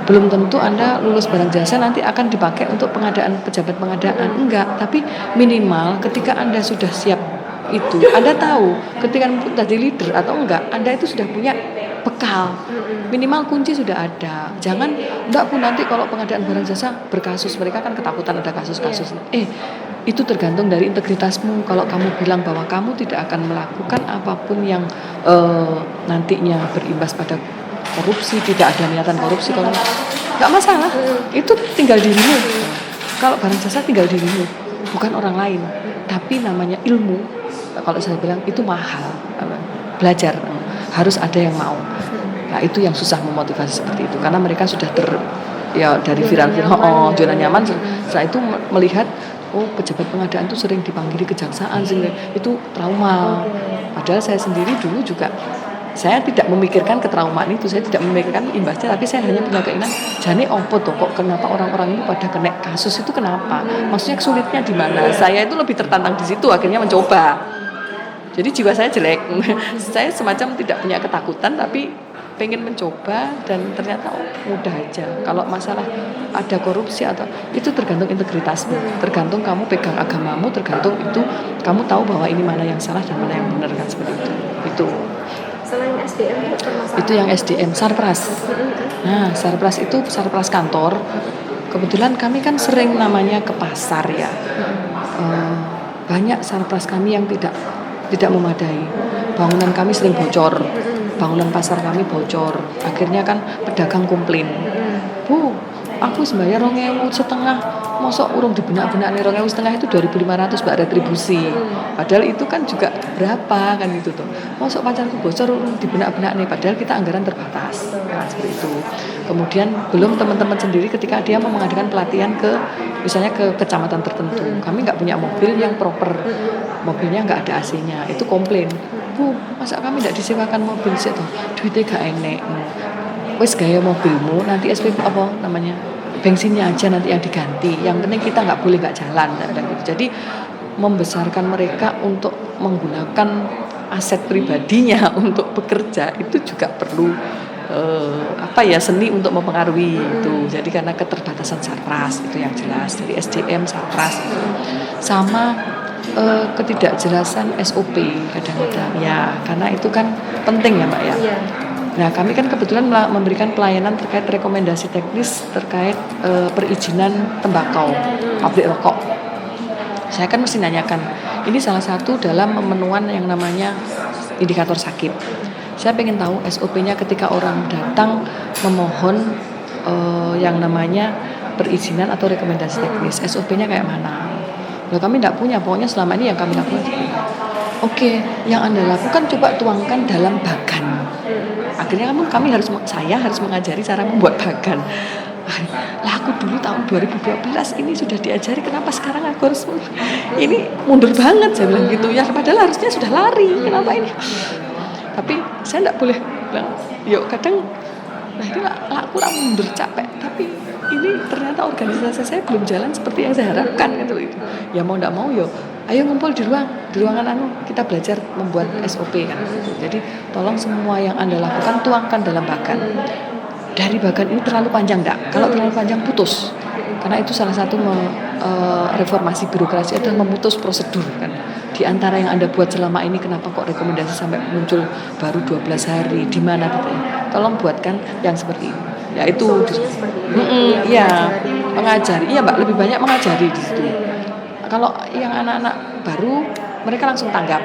Belum tentu Anda lulus barang jasa nanti akan dipakai untuk pengadaan, pejabat pengadaan. Enggak, tapi minimal ketika Anda sudah siap itu, Anda tahu ketika menjadi leader atau enggak, Anda itu sudah punya bekal. Minimal kunci sudah ada. Jangan, enggak pun nanti kalau pengadaan barang jasa berkasus, mereka kan ketakutan ada kasus-kasus. Itu tergantung dari integritasmu. Kalau kamu bilang bahwa kamu tidak akan melakukan apapun yang nantinya berimbas pada korupsi, tidak ada niatan korupsi, kalau nggak masalah, itu tinggal dirimu. Kalau barang jasa tinggal dirimu, bukan orang lain. Tapi namanya ilmu, kalau saya bilang itu mahal. Belajar harus ada yang mau. Nah itu yang susah memotivasi seperti itu, karena mereka sudah dari viral zona nyaman. Setelah itu melihat pejabat pengadaan itu sering dipanggili kejaksaan, itu trauma. Padahal saya sendiri dulu juga saya tidak memikirkan ketraumaan itu, saya tidak memikirkan imbasnya, tapi saya hanya punya keinginan, jane opo toh kok kenapa orang-orang ini pada kena kasus itu kenapa? Maksudnya sulitnya di mana? Saya itu lebih tertantang di situ, akhirnya mencoba. Jadi jiwa saya jelek, saya semacam tidak punya ketakutan, tapi pengen mencoba dan ternyata mudah aja. Kalau masalah ada korupsi atau itu tergantung integritasmu, tergantung kamu pegang agamamu, tergantung itu kamu tahu bahwa ini mana yang salah dan mana yang benar kan seperti itu. Itu. Selain SDM itu permasalahan. Itu yang SDM, sarpras. Nah, sarpras itu sarpras kantor. Kebetulan kami kan sering namanya ke pasar ya. Banyak sarpras kami yang tidak memadai. Bangunan kami sering bocor. Bangunan pasar kami bocor. Akhirnya kan pedagang komplain. Bu, aku sembayar 2.500, mosok urung dibenak-benak nih 2.500 itu 2.500 mbak retribusi. Padahal itu kan juga berapa kan gitu tuh. Mosok pacarku bocor urung dibenak-benak nih, padahal kita anggaran terbatas. Nah, seperti itu. Kemudian belum teman-teman sendiri ketika dia mau mengadakan pelatihan ke misalnya ke kecamatan tertentu. Kami nggak punya mobil yang proper. Mobilnya nggak ada AC-nya. Itu komplain. Bu, masa kami tidak disewakan mobil sih toh? Duitnya gak enek. Wes gaya mobilmu nanti SPP apa namanya? Bensinnya aja nanti yang diganti. Yang penting kita nggak boleh nggak jalan dan gitu. Jadi membesarkan mereka untuk menggunakan aset pribadinya untuk bekerja itu juga perlu seni untuk mempengaruhi itu. Jadi karena keterbatasan sarpras itu yang jelas dari SDM sarpras sama ketidakjelasan SOP kadang-kadang ya karena itu kan penting ya Mbak ya. Nah kami kan kebetulan memberikan pelayanan terkait rekomendasi teknis terkait perizinan tembakau pabrik rokok. Saya kan mesti nanyakan ini salah satu dalam pemenuhan yang namanya indikator sakit. Saya pengen tahu SOP-nya ketika orang datang memohon yang namanya perizinan atau rekomendasi teknis SOP-nya kayak mana. Loh kami tidak punya, pokoknya selama ini yang kami lakukan. Oke, yang Anda lakukan coba tuangkan dalam bagan. Akhirnya saya harus mengajari cara membuat bagan. Lah aku dulu tahun 2012 ini sudah diajari, kenapa sekarang aku harus ini mundur banget saya bilang gitu ya, padahal harusnya sudah lari, kenapa ini? Tapi saya tidak boleh bilang, yuk kadang nah ini aku mundur capek, tapi ini ternyata organisasi saya belum jalan seperti yang saya harapkan gitu. Ya mau tidak mau yo, ayo ngumpul di ruangan kita belajar membuat SOP kan. Jadi tolong semua yang Anda lakukan tuangkan dalam bagan. Dari bagan ini terlalu panjang enggak? Kalau terlalu panjang putus. Karena itu salah satu reformasi birokrasi adalah memutus prosedur kan. Di antara yang Anda buat selama ini kenapa kok rekomendasi sampai muncul baru 12 hari di mana gitu. Tolong buatkan yang seperti ini. Ya itu mengajari. Iya Mbak, lebih banyak mengajari di situ. Kalau yang anak-anak baru mereka langsung tanggap.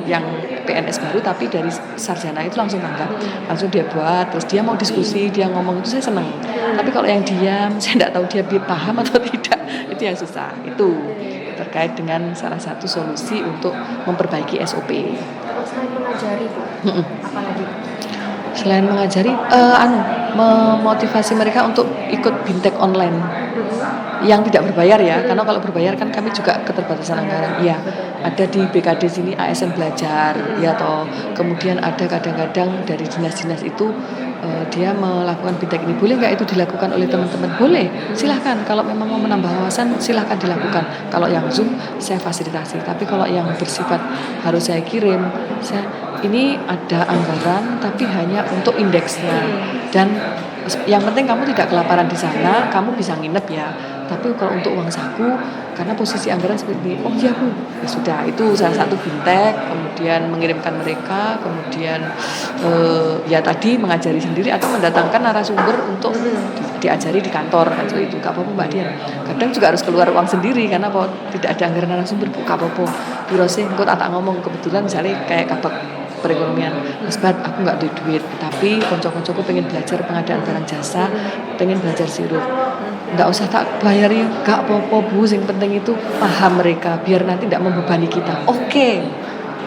Yang PNS baru tapi dari sarjana itu langsung tanggap. Langsung dia buat, terus dia mau diskusi, dia ngomong itu saya senang. Tapi kalau yang diam, saya tidak tahu dia paham atau tidak. Itu yang susah. Itu terkait dengan salah satu solusi untuk memperbaiki SOP. Selain mengajari, apa lagi? Selain mengajari, memotivasi mereka untuk ikut bintek online yang tidak berbayar ya, karena kalau berbayar kan kami juga keterbatasan anggaran. Iya, ada di BKD sini ASN belajar, ya toh. Kemudian ada kadang-kadang dari dinas-dinas itu dia melakukan bintek ini. Boleh nggak itu dilakukan oleh teman-teman? Boleh, silahkan. Kalau memang mau menambah wawasan, silahkan dilakukan. Kalau yang Zoom saya fasilitasi, tapi kalau yang bersifat harus saya kirim, ini ada anggaran tapi hanya untuk indeksnya, dan yang penting kamu tidak kelaparan di sana, kamu bisa nginep ya. Tapi kalau untuk uang saku, karena posisi anggaran seperti ini, oh iya Bu, ya sudah, itu salah satu bintek. Kemudian mengirimkan mereka, kemudian ya tadi mengajari sendiri atau mendatangkan narasumber untuk diajari di kantor kan itu gak apa-apa Mbak Dian. Kadang juga harus keluar uang sendiri karena tidak ada anggaran narasumber, gak apa-apa. Birose engko tak ngomong kebetulan misalnya kayak kabak perekonomian, Mas Bat, aku nggak duit, tapi konco-koncoku pengen belajar pengadaan barang jasa, pengen belajar sirup, nggak usah tak bayari, nggak apa-apa Bu, yang penting itu paham mereka, biar nanti nggak membebani kita. Oke.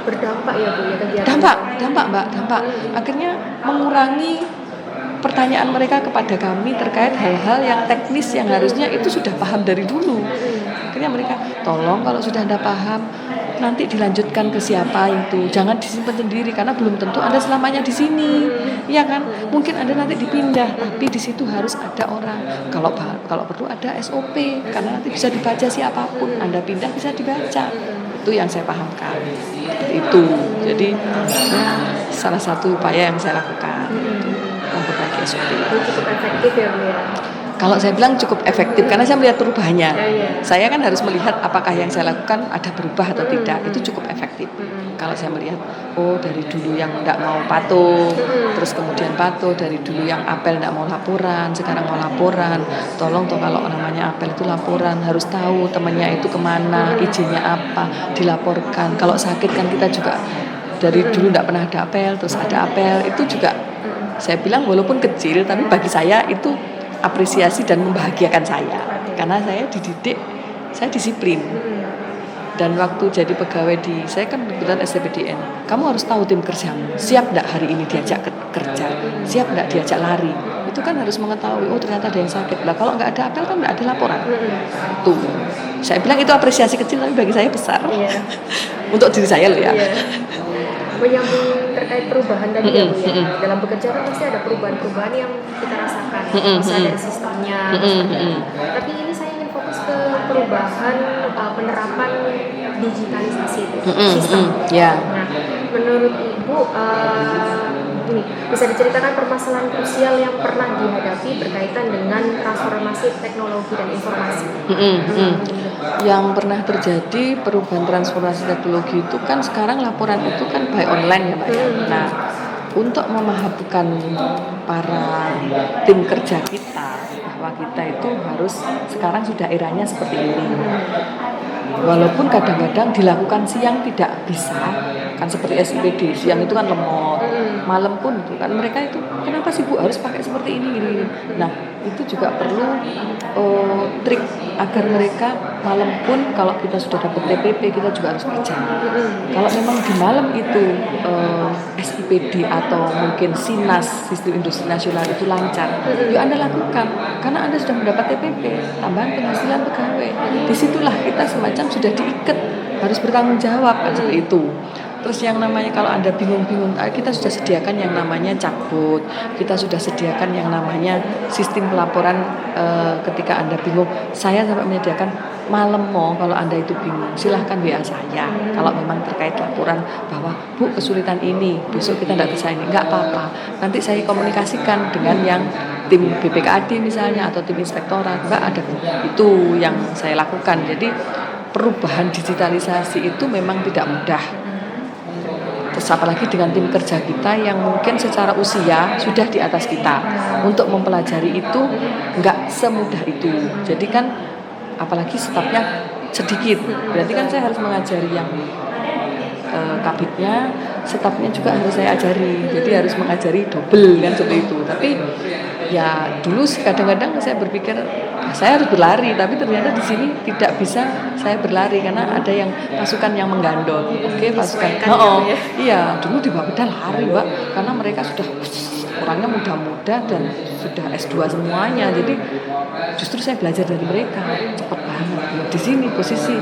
Berdampak ya Bu ya kegiatan. Dampak Mbak. Akhirnya mengurangi pertanyaan mereka kepada kami terkait hal-hal yang teknis yang harusnya itu sudah paham dari dulu. Akhirnya mereka, tolong kalau sudah Anda paham, nanti dilanjutkan ke siapa itu. Jangan disimpan sendiri karena belum tentu Anda selamanya di sini. Ya kan? Mungkin Anda nanti dipindah, tapi di situ harus ada orang. Kalau perlu ada SOP karena nanti bisa dibaca siapapun. Anda pindah bisa dibaca. Itu yang saya pahamkan. Itu. Jadi salah satu upaya yang saya lakukan untuk memperbaiki SOP. Cukup efektif ya Bu ya. Kalau saya bilang cukup efektif karena saya melihat perubahannya. Ya. Saya kan harus melihat apakah yang saya lakukan ada berubah atau tidak. Itu cukup efektif. Kalau saya melihat, dari dulu yang nggak mau patuh, terus kemudian patuh, dari dulu yang apel nggak mau laporan, sekarang mau laporan. Tolong toh kalau namanya apel itu laporan, harus tahu temannya itu kemana, izinnya apa, dilaporkan. Kalau sakit kan kita juga dari dulu nggak pernah ada apel, terus ada apel, itu juga saya bilang walaupun kecil, tapi bagi saya itu apresiasi dan membahagiakan saya karena saya dididik, saya disiplin. Dan waktu jadi pegawai saya kan kebetulan STPDN, kamu harus tahu tim kerjamu, siap enggak hari ini diajak kerja, siap enggak diajak lari, itu kan harus mengetahui, ternyata ada yang sakit lah, kalau enggak ada apel kan enggak ada laporan. Tuh, saya bilang itu apresiasi kecil tapi bagi saya besar. Untuk diri saya loh ya. Menyambung terkait perubahan tadi ya Bu ya. Dalam bekerja kan pasti ada perubahan-perubahan yang kita rasakan, misalnya dari sistemnya. Tapi ini saya ingin fokus ke perubahan penerapan digitalisasi sistem. Nah, menurut Ibu ini bisa diceritakan permasalahan krusial yang pernah dihadapi berkaitan dengan transformasi teknologi dan informasi. Yang pernah terjadi perubahan transformasi teknologi itu kan sekarang laporan itu kan by online ya Mbak. Nah, untuk memahamkan para tim kerja kita bahwa kita itu harus sekarang sudah eranya seperti ini. Walaupun kadang-kadang dilakukan siang tidak bisa, kan seperti SIPD, siang itu kan lemot, malam pun itu kan mereka itu kenapa sih Bu harus pakai seperti ini. Nah itu juga perlu trik agar mereka malam pun kalau kita sudah dapat TPP kita juga harus kerja. Kalau memang di malam itu SIPD atau mungkin SINAS, Sistem Industri Nasional itu lancar, yuk Anda lakukan karena Anda sudah mendapat TPP, tambahan penghasilan pegawai. Disitulah kita semacam sudah diikat, harus bertanggung jawab kan seperti itu. Terus yang namanya kalau Anda bingung-bingung, kita sudah sediakan yang namanya chatbot, kita sudah sediakan yang namanya sistem pelaporan ketika Anda bingung. Saya sampai menyediakan malam kalau Anda itu bingung, silahkan WA saya. Kalau memang terkait laporan bahwa Bu kesulitan ini, besok kita tidak bisa ini, nggak apa-apa. Nanti saya komunikasikan dengan yang tim BPKAD misalnya atau tim inspektorat, Mbak ada itu yang saya lakukan. Jadi perubahan digitalisasi itu memang tidak mudah. Terus apalagi dengan tim kerja kita yang mungkin secara usia sudah di atas kita, untuk mempelajari itu nggak semudah itu. Jadi kan apalagi stafnya sedikit, berarti kan saya harus mengajari yang kabitnya, stafnya juga harus saya ajari. Jadi harus mengajari double kan seperti itu. Tapi ya dulu kadang-kadang saya berpikir saya harus berlari, tapi ternyata di sini tidak bisa saya berlari karena ada yang pasukan yang menggandol. Oke, pasukan. Iya, dulu di Bapeda lari, Mbak, karena mereka sudah orangnya muda-muda dan sudah S2 semuanya. Jadi justru saya belajar dari mereka cepat banget. Di sini posisi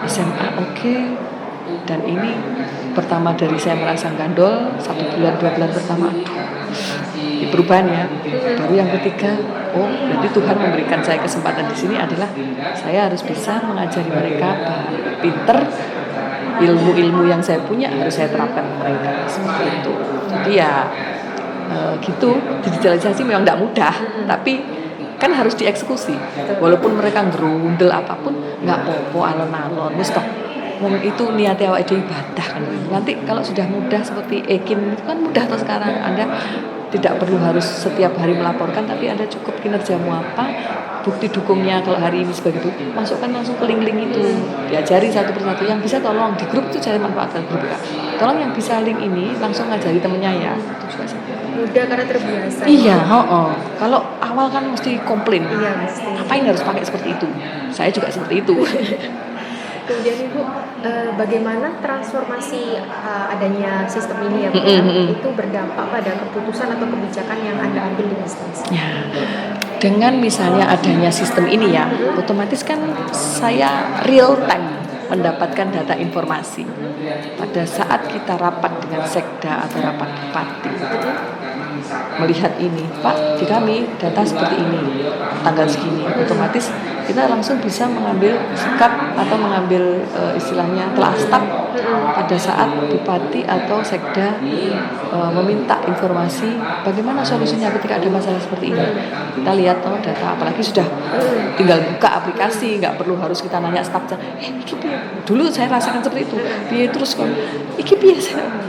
SMA dan ini pertama dari saya merasa gandol 1 bulan 2 bulan pertama, perubahan ya. Baru yang ketiga, berarti Tuhan memberikan saya kesempatan di sini adalah saya harus bisa mengajari mereka pinter, ilmu-ilmu yang saya punya harus saya terapkan ke mereka seperti itu. Jadi ya gitu, digitalisasi memang tidak mudah, tapi kan harus dieksekusi. Walaupun mereka ngerundel apapun, nggak apa-apa alon-alon, mesti itu niatnya awak itu ibadah kan. Nanti kalau sudah mudah seperti Ekin itu kan mudah tuh sekarang, Anda tidak perlu harus setiap hari melaporkan, tapi Anda cukup kinerjamu apa, bukti dukungnya. Kalau hari ini sebagai bukti, masukkan langsung ke link-link itu, diajari satu persatu. Yang bisa tolong di grup itu saya manfaatkan grup Kak. Tolong yang bisa link ini langsung ngajari temennya ya. Itu juga sih. Mudah karena terbiasa. Iya, kalau awal kan mesti komplain. Iya, mesti. Ngapain harus pakai seperti itu? Saya juga seperti itu. Kemudian Ibu, bagaimana transformasi adanya sistem ini ya Bu, itu berdampak pada keputusan atau kebijakan yang Anda ambil di bisnis? Ya, dengan misalnya adanya sistem ini ya, otomatis kan saya real time mendapatkan data informasi. Pada saat kita rapat dengan sekda atau rapat bupati, melihat ini, Pak, di kami data seperti ini, tanggal segini, otomatis kita langsung bisa mengambil sikap atau mengambil istilahnya telah stop pada saat bupati atau sekda meminta informasi bagaimana solusinya ketika ada masalah seperti ini. Kita lihat data, apalagi sudah tinggal buka aplikasi, nggak perlu harus kita nanya staf. Iki piye? Dulu saya rasakan seperti itu. Piye terus kan? Iki piye?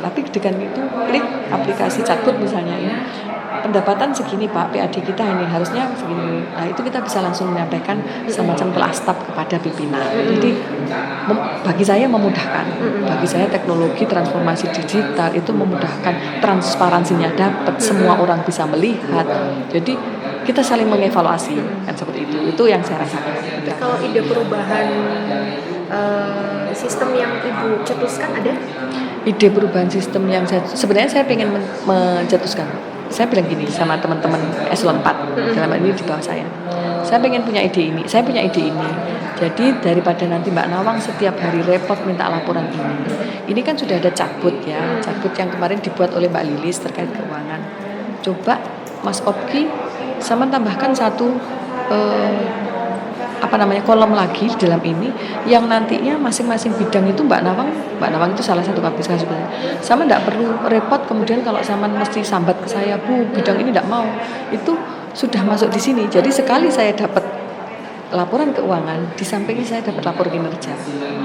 Tapi dengan itu klik aplikasi chatbot misalnya ini. Pendapatan segini Pak, PAD kita ini harusnya segini. Nah itu kita bisa langsung menyampaikan semacam telah staf kepada pimpinan. Jadi bagi saya memudahkan. Bagi saya teknologi transformasi digital itu memudahkan, transparansinya dapat, semua orang bisa melihat. Jadi kita saling mengevaluasi kan seperti itu. Itu yang saya rasakan. Kalau ide perubahan sistem yang Ibu cetuskan ada? Ide perubahan sistem yang sebenarnya saya pengen mencetuskan. Saya bilang gini sama teman-teman eselon 4 dalam hal ini di bawah saya. Saya pengen punya ide ini. Saya punya ide ini. Jadi daripada nanti Mbak Nawang setiap hari repot minta laporan ini. Ini kan sudah ada chatbot ya. Chatbot yang kemarin dibuat oleh Mbak Lilis terkait keuangan. Coba Mas Opki sama tambahkan satu kolom lagi di dalam ini yang nantinya masing-masing bidang itu Mbak Nawang itu salah satu kapus kan sebenarnya. Sama enggak perlu repot kemudian kalau sama mesti sambat ke saya, Bu, bidang ini enggak mau. Itu sudah masuk di sini. Jadi sekali saya dapat laporan keuangan, di sampingnya saya dapat lapor kinerja.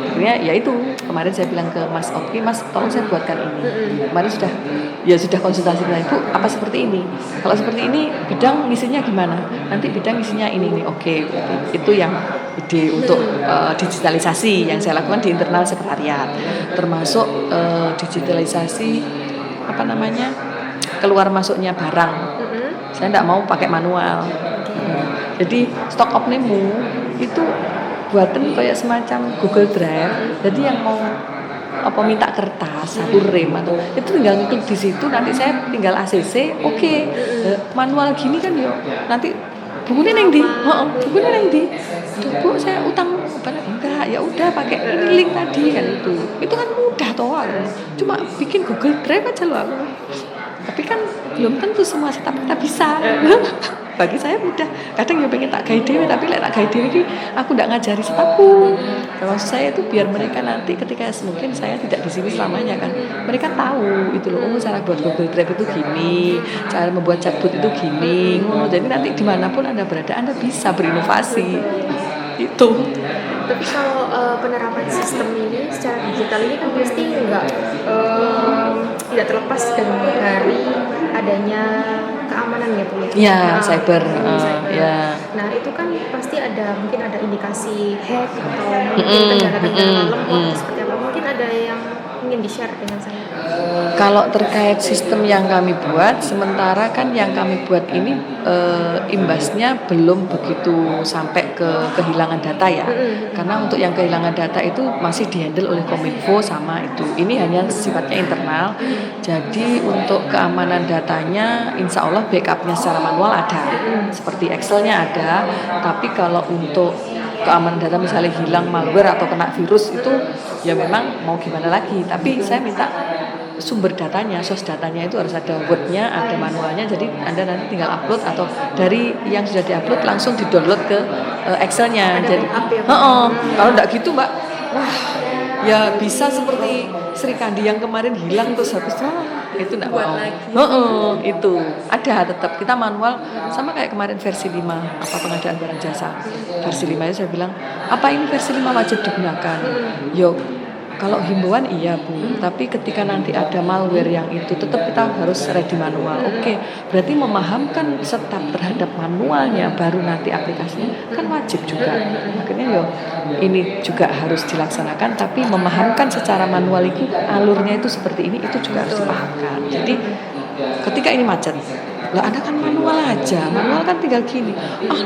Akhirnya ya itu, kemarin saya bilang ke Mas Opki, Mas tolong saya buatkan ini. Kemarin sudah konsultasi dengan Ibu, apa seperti ini? Kalau seperti ini, bidang misinya gimana? Nanti bidang misinya ini. Oke. Itu yang ide untuk digitalisasi yang saya lakukan di internal sekretariat. Termasuk digitalisasi keluar masuknya barang. Saya tidak mau pakai manual. Jadi stok opnemu itu buatan kayak semacam Google Drive. Jadi yang mau minta kertas, satu rem atau itu tinggal klik di situ, nanti saya tinggal ACC, oke. Manual gini kan yo. Nanti bukunya neng di, bukunya neng di. Bu, saya utang enggak, ya udah pakai link tadi kan itu. Itu kan mudah toh. Cuma bikin Google Drive aja loh aku. Tapi kan belum tentu semua staf kita bisa. Bagi saya mudah. Kadang ya pengen tak gawe dhewe, tapi lek tak gawe dhewe iki aku ndak ngajari stafku. Maksud saya itu biar mereka nanti ketika mungkin saya tidak di sini selamanya kan, mereka tahu itu loh, cara buat Google Drive itu gini, cara membuat chatbot itu gini. Jadi nanti dimanapun Anda berada, Anda bisa berinovasi. Itu. Tapi kalau penerapan sistem ini secara digital ini kan pasti tidak terlepas dari adanya keamanan ya Bu. Ya, cyber. Ya. Nah itu kan pasti mungkin ada indikasi hack atau mungkin kendala-kendala lemot seperti apa. Mungkin ada yang ingin di-share dengan saya. Kalau terkait sistem yang kami buat, sementara kan yang kami buat ini imbasnya belum begitu sampai ke kehilangan data ya. Karena untuk yang kehilangan data itu masih dihandle oleh Kominfo sama itu. Ini hanya sifatnya internal. Jadi untuk keamanan datanya, insya Allah backupnya secara manual ada. Seperti Excelnya ada. Tapi kalau untuk keamanan data misalnya hilang malware atau kena virus itu ya memang mau gimana lagi. Tapi saya minta sumber datanya, source datanya itu harus ada Word-nya, ada manualnya. Jadi Anda nanti tinggal upload atau dari yang sudah diupload langsung di-download ke Excel-nya. Jadi kalau enggak gitu Mbak, wah ya bisa seperti Sri Kandi yang kemarin hilang terus habis itu enggak mau. Itu ada tetap kita manual sama kayak kemarin versi 5 pengadaan barang jasa. Versi 5 itu saya bilang, apa ini versi 5 wajib digunakan? Yo kalau himbauan iya Bu, tapi ketika nanti ada malware yang itu tetap kita harus ready manual. Oke, berarti memahamkan staf terhadap manualnya baru nanti aplikasinya kan wajib juga. Akhirnya ini juga harus dilaksanakan, tapi memahamkan secara manual itu alurnya itu seperti ini itu juga harus dipahamkan. Jadi ketika ini macet, lah Anda kan manual aja, manual kan tinggal gini.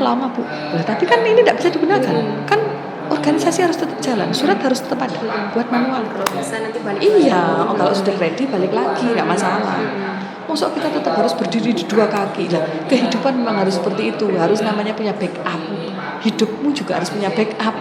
Lama Bu, tapi kan ini tidak bisa digunakan, kan organisasi harus tetap jalan, surat harus tetap ada buat manual. Kalau bisa nanti balik. Iya, kalau sudah ready balik lagi, nggak masalah. Maksud kita tetap harus berdiri di dua kaki lah. Kehidupan memang harus seperti itu, harus namanya punya backup. Hidupmu juga harus punya backup.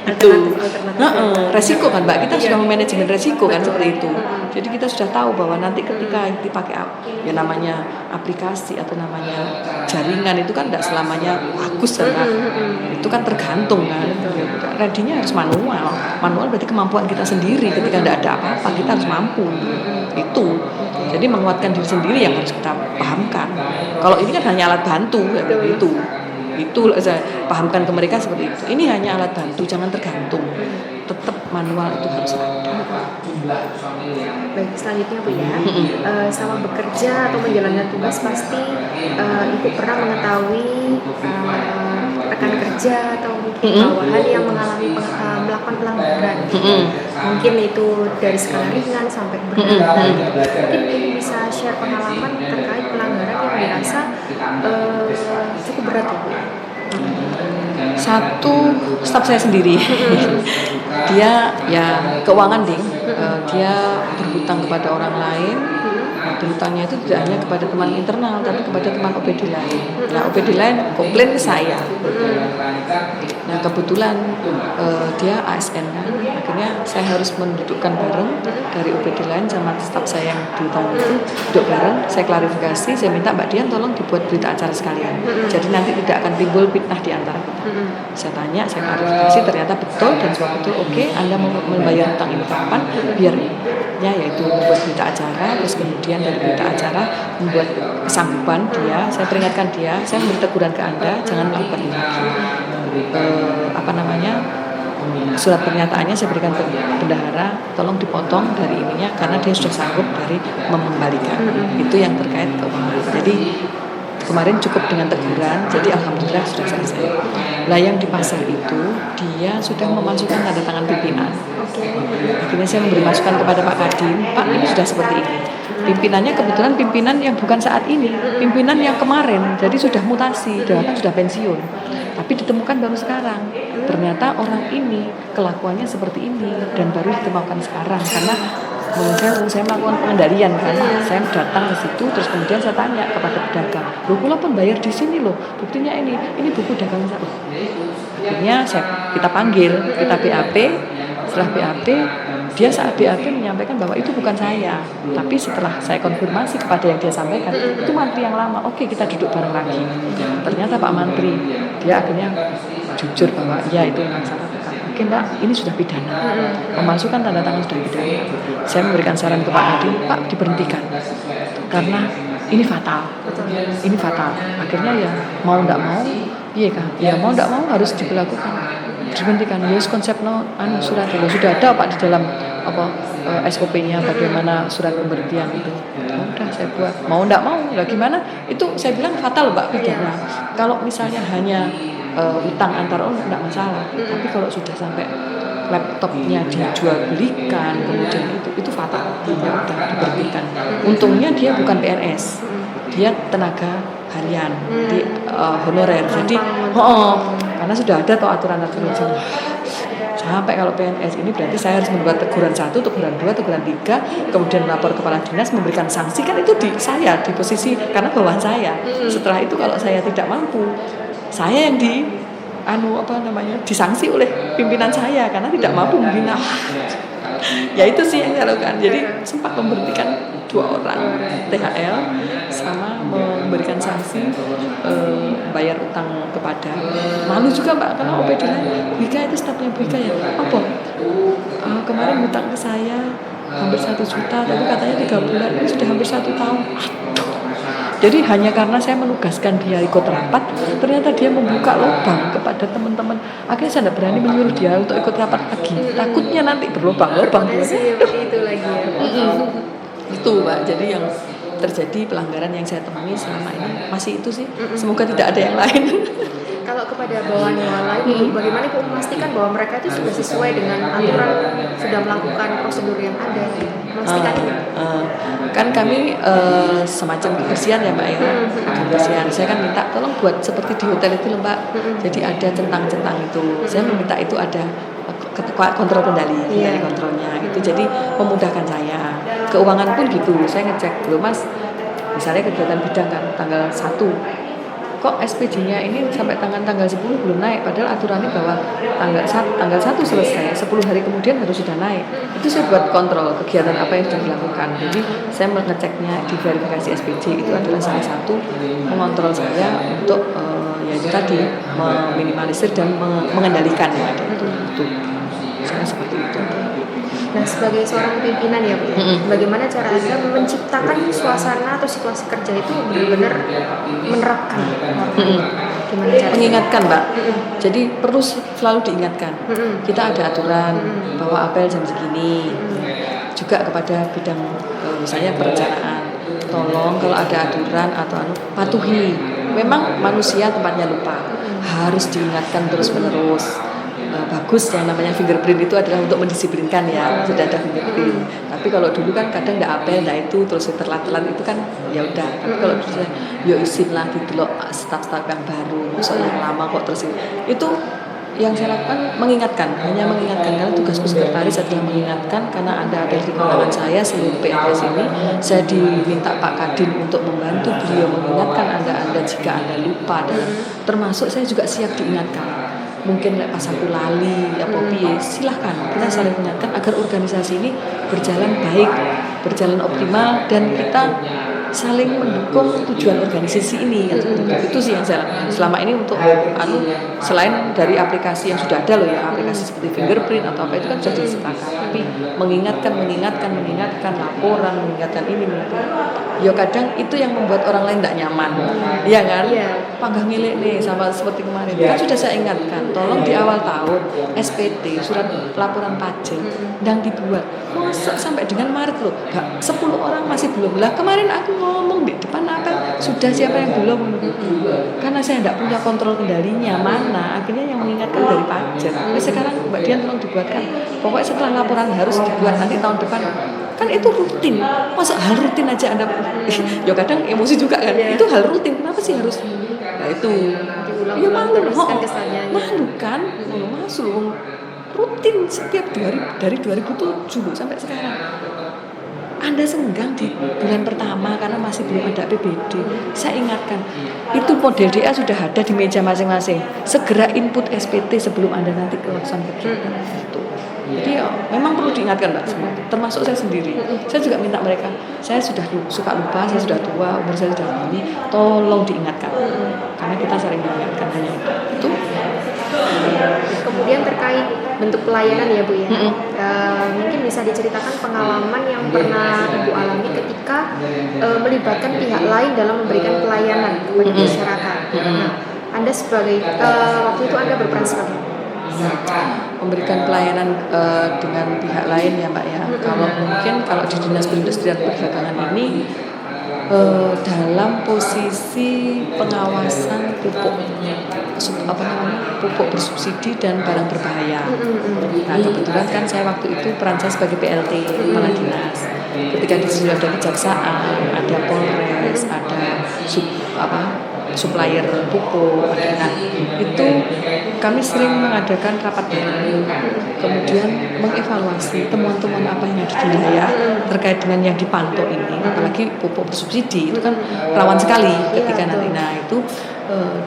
Itu Alternatif. resiko kan Mbak, kita sudah memanajemen resiko kan seperti itu. Jadi kita sudah tahu bahwa nanti ketika dipakai ya namanya aplikasi atau namanya jaringan itu kan tidak selamanya bagus kan Mbak. Itu kan tergantung kan. Ready-nya harus manual. Manual berarti kemampuan kita sendiri ketika tidak ada apa-apa kita harus mampu. Itu. Jadi menguatkan diri sendiri yang harus kita pahamkan. Kalau ini kan hanya alat bantu ya begitu. Itu saya pahamkan ke mereka seperti itu. Ini hanya alat bantu, jangan tergantung. Tetap manual itu harus ada. Baik, selanjutnya Bu ya, sama bekerja atau menjalankan tugas pasti Ibu pernah mengetahui rekan kerja atau mungkin bawahan yang mengalami melakukan pelanggaran. Mungkin itu dari skala ringan sampai berat. Mungkin Ibu bisa share pengalaman terkait pelanggaran yang dirasa cukup berat ya Bu. Satu, staf saya sendiri. Dia ya keuangan dia berhutang kepada orang lain. Berhutangnya itu tidak hanya kepada teman internal tapi kepada teman OPD lain. Nah OPD lain komplain ke saya. Nah kebetulan dia ASN kan. Akhirnya saya harus mendudukkan bareng dari OPD lain sama staf saya yang berhutang itu, duduk bareng, saya klarifikasi, saya minta Mbak Dian tolong dibuat berita acara sekalian. Jadi nanti tidak akan timbul fitnah di antara kita. Saya tanya, saya klarifikasi, ternyata betul dan semua betul. Oke, Anda mau membayar hutang ini kapan? Biarnya yaitu membuat berita acara, terus kemudian dari berita acara membuat kesanggupan dia, saya peringatkan dia, saya memberi teguran ke Anda, jangan melakukan ini lagi. Surat pernyataannya saya berikan ke bendahara, tolong dipotong dari ininya karena dia sudah sanggup dari mengembalikan. Itu yang terkait keuangan. Jadi kemarin cukup dengan teguran, jadi alhamdulillah sudah selesai. Lah yang di pasar itu dia sudah memasukkan tanda tangan pimpinan. Akhirnya saya memberi masukan kepada Pak Kadin, Pak ini sudah seperti ini. Pimpinannya kebetulan pimpinan yang bukan saat ini, pimpinan yang kemarin, jadi sudah mutasi, bahkan sudah pensiun. Tapi ditemukan baru sekarang. Ternyata orang ini kelakuannya seperti ini dan baru ditemukan sekarang karena saya melakukan pengendalian kan. Saya datang ke situ terus kemudian saya tanya kepada pedagang, "Loh, kula pun bayar di sini loh. Buktinya ini buku dagang saya." Akhirnya kita panggil, kita BAP. Setelah BAP, dia saat BAP menyampaikan bahwa itu bukan saya. Tapi setelah saya konfirmasi kepada yang dia sampaikan, itu mantri yang lama. Oke, kita duduk bareng lagi. Ternyata Pak Mantri, dia akhirnya jujur bahwa ya itu memang salah. Oke Mbak, ini sudah pidana. Memasukkan tanda tangan sudah pidana. Saya memberikan saran ke Pak Kadin, Pak diberhentikan. Karena ini fatal. Ini fatal. Akhirnya ya mau enggak mau, iya kan? Ya mau enggak mau harus diberlakukan. Diberhentikan. Yes konsep surat itu sudah ada Pak di dalam SOP-nya bagaimana surat pemberhentian itu. Udah saya buat. Mau enggak mau, lah gimana? Itu saya bilang fatal Mbak pidana. Kalau misalnya hanya utang antar orang enggak masalah. Tapi kalau sudah sampai laptopnya dijual belikan kemudian itu fatal. Ya udah diberhentikan. Untungnya dia bukan PNS. Dia tenaga harian di honorer. Jadi karena sudah ada aturan-aturan sini. Sampai kalau PNS ini berarti saya harus membuat teguran 1, teguran 2, teguran 3, kemudian melapor kepala dinas memberikan sanksi kan itu di saya di posisi karena bawahan saya. Setelah itu kalau saya tidak mampu, saya yang disanksi oleh pimpinan saya karena tidak mampu membina. Ya itu sih yang saya lakukan. Jadi sempat memberhentikan 2 orang THL sama memberikan sanksi bayar utang kepada. Malu juga Mbak karena OPD Wika itu stafnya Wika ya. Apa? Kemarin hutang ke saya hampir 1 juta, tapi katanya 3 bulan, ini sudah hampir 1 tahun. Jadi hanya karena saya menugaskan dia ikut rapat, ternyata dia membuka lubang kepada teman-teman. Akhirnya saya tidak berani menyuruh dia untuk ikut rapat lagi. Takutnya nanti berlubang-lubang. Itu lagi ya. Itu Mbak, jadi yang terjadi pelanggaran yang saya temui selama ini masih itu sih. Semoga tidak ada yang lain. Kalau kepada bawahan yang lain, bagaimana Ibu memastikan bahwa mereka itu sudah sesuai dengan aturan, sudah melakukan prosedur yang ada? Memastikan ini. Kan kami semacam kebersihan ya Mbak ya. Kebersihan. Saya kan minta tolong buat seperti di hotel itu loh Mbak. Jadi ada centang-centang itu. Saya meminta itu ada kontrol kendali dari kontrolnya itu, jadi memudahkan saya. Keuangan pun gitu, saya ngecek loh Mas, misalnya kegiatan bidang kan tanggal 1 kok SPJ-nya ini sampai tanggal 10 belum naik, padahal aturannya bahwa tanggal 1 selesai, 10 hari kemudian harus sudah naik. Itu saya buat kontrol kegiatan apa yang sudah dilakukan. Jadi saya mengeceknya di verifikasi SPJ itu adalah salah satu mengontrol saya untuk ya itu tadi meminimalisir dan mengendalikan ya itu. Saya seperti itu. Nah, sebagai seorang pimpinan ya Bu, bagaimana cara Anda menciptakan suasana atau situasi kerja itu benar-benar menerapkan norma itu? Gimana caranya? Mengingatkan, Mbak. Jadi perlu selalu diingatkan. Kita ada aturan bahwa apel jam segini. Juga kepada bidang misalnya perencanaan, tolong kalau ada aturan atau patuhi. Memang manusia tempatnya lupa. Harus diingatkan terus-menerus. Bagus yang namanya fingerprint itu adalah untuk mendisiplinkan ya, sudah ada fingerprint. Tapi kalau dulu kan kadang nggak apel, nggak itu terus telat-telat itu kan ya udah. Tapi kalau sudah yo izin lah gitu loh, staf-staf yang baru, soalnya yang lama kok terus itu yang saya lakukan mengingatkan, hanya mengingatkan karena tugasku sekretaris adalah mengingatkan karena ada apel di kalangan saya seluruh PNS ini. Saya diminta Pak Kadin untuk membantu beliau mengingatkan anda jika anda lupa dan termasuk saya juga siap diingatkan. Mungkin pas aku lali apa piye, silahkan kita saling mengingatkan agar organisasi ini berjalan baik, berjalan optimal dan kita saling mendukung tujuan organisasi ini. Itu sih yang saya lakukan selama ini untuk selain dari aplikasi yang sudah ada loh ya, aplikasi seperti fingerprint atau apa itu kan sudah disepakati, tapi mengingatkan laporan, mengingatkan ini, ya kadang itu yang membuat orang lain tidak nyaman, ya kan? Panggah milik nih sama seperti kemarin kan sudah saya ingatkan, tolong di awal tahun SPT surat laporan pajak yang dibuat masa sampai dengan Maret loh, 10 orang masih belum. Lah kemarin aku ngomong di depan apa sudah siapa yang belum, karena saya tidak punya kontrol kendalinya mana, akhirnya yang mengingatkan dari pajak. Nah, sekarang Mbak Dian tolong dibuatkan, pokoknya setelah laporan harus dibuat nanti tahun depan. Kan itu rutin, masa hal rutin aja anda ya kadang emosi juga kan, itu hal rutin kenapa sih harus, nah itu ya malu kan masuk rutin setiap hari dari 2007 sampai sekarang. Anda senggang di bulan pertama karena masih belum ada APBD. Saya ingatkan, itu model DA sudah ada di meja masing-masing. Segera input SPT sebelum Anda nanti ke laksan kegiatan. Jadi ya, memang perlu diingatkan Mbak, termasuk saya sendiri. Saya juga minta mereka, saya sudah suka lupa, saya sudah tua, umur saya sudah begini, tolong diingatkan. Karena kita sering diingatkan hanya itu. Kemudian terkait bentuk pelayanan ya Bu ya, mungkin bisa diceritakan pengalaman yang pernah Ibu alami ketika melibatkan pihak lain dalam memberikan pelayanan kepada masyarakat. Nah, Anda sebagai waktu itu Anda berperan sebagai memberikan pelayanan dengan pihak lain ya Mbak ya. Kalau di Dinas Perindustrian Perdagangan ini dalam posisi pengawasan pupuk bersubsidi dan barang berbahaya. Nah kebetulan kan saya waktu itu peran saya sebagai PLT kepala dinas. Ketika di sini ada kejaksaan, ada Polres, ada supplier pupuk, nah itu kami sering mengadakan rapat bareng, kemudian mengevaluasi temuan-temuan apa yang ada di wilayah terkait dengan yang dipantau ini, apalagi pupuk bersubsidi itu kan rawan sekali ketika nanti. Nah itu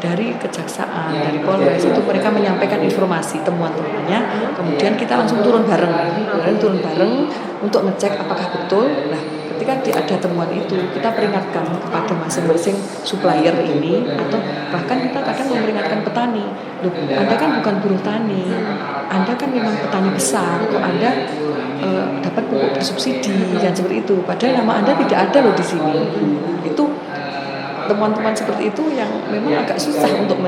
dari kejaksaan, dari Polres itu mereka menyampaikan informasi temuan-temuannya, kemudian kita langsung turun bareng untuk ngecek apakah betul. Nah ketika ada temuan itu kita peringatkan kepada masing-masing supplier ini, atau bahkan kita kadang memperingatkan petani, loh Anda kan bukan buruh tani, Anda kan memang petani besar, kok Anda dapat pupuk bersubsidi dan seperti itu, padahal nama Anda tidak ada loh di sini. Itu temuan-temuan seperti itu yang memang agak susah untuk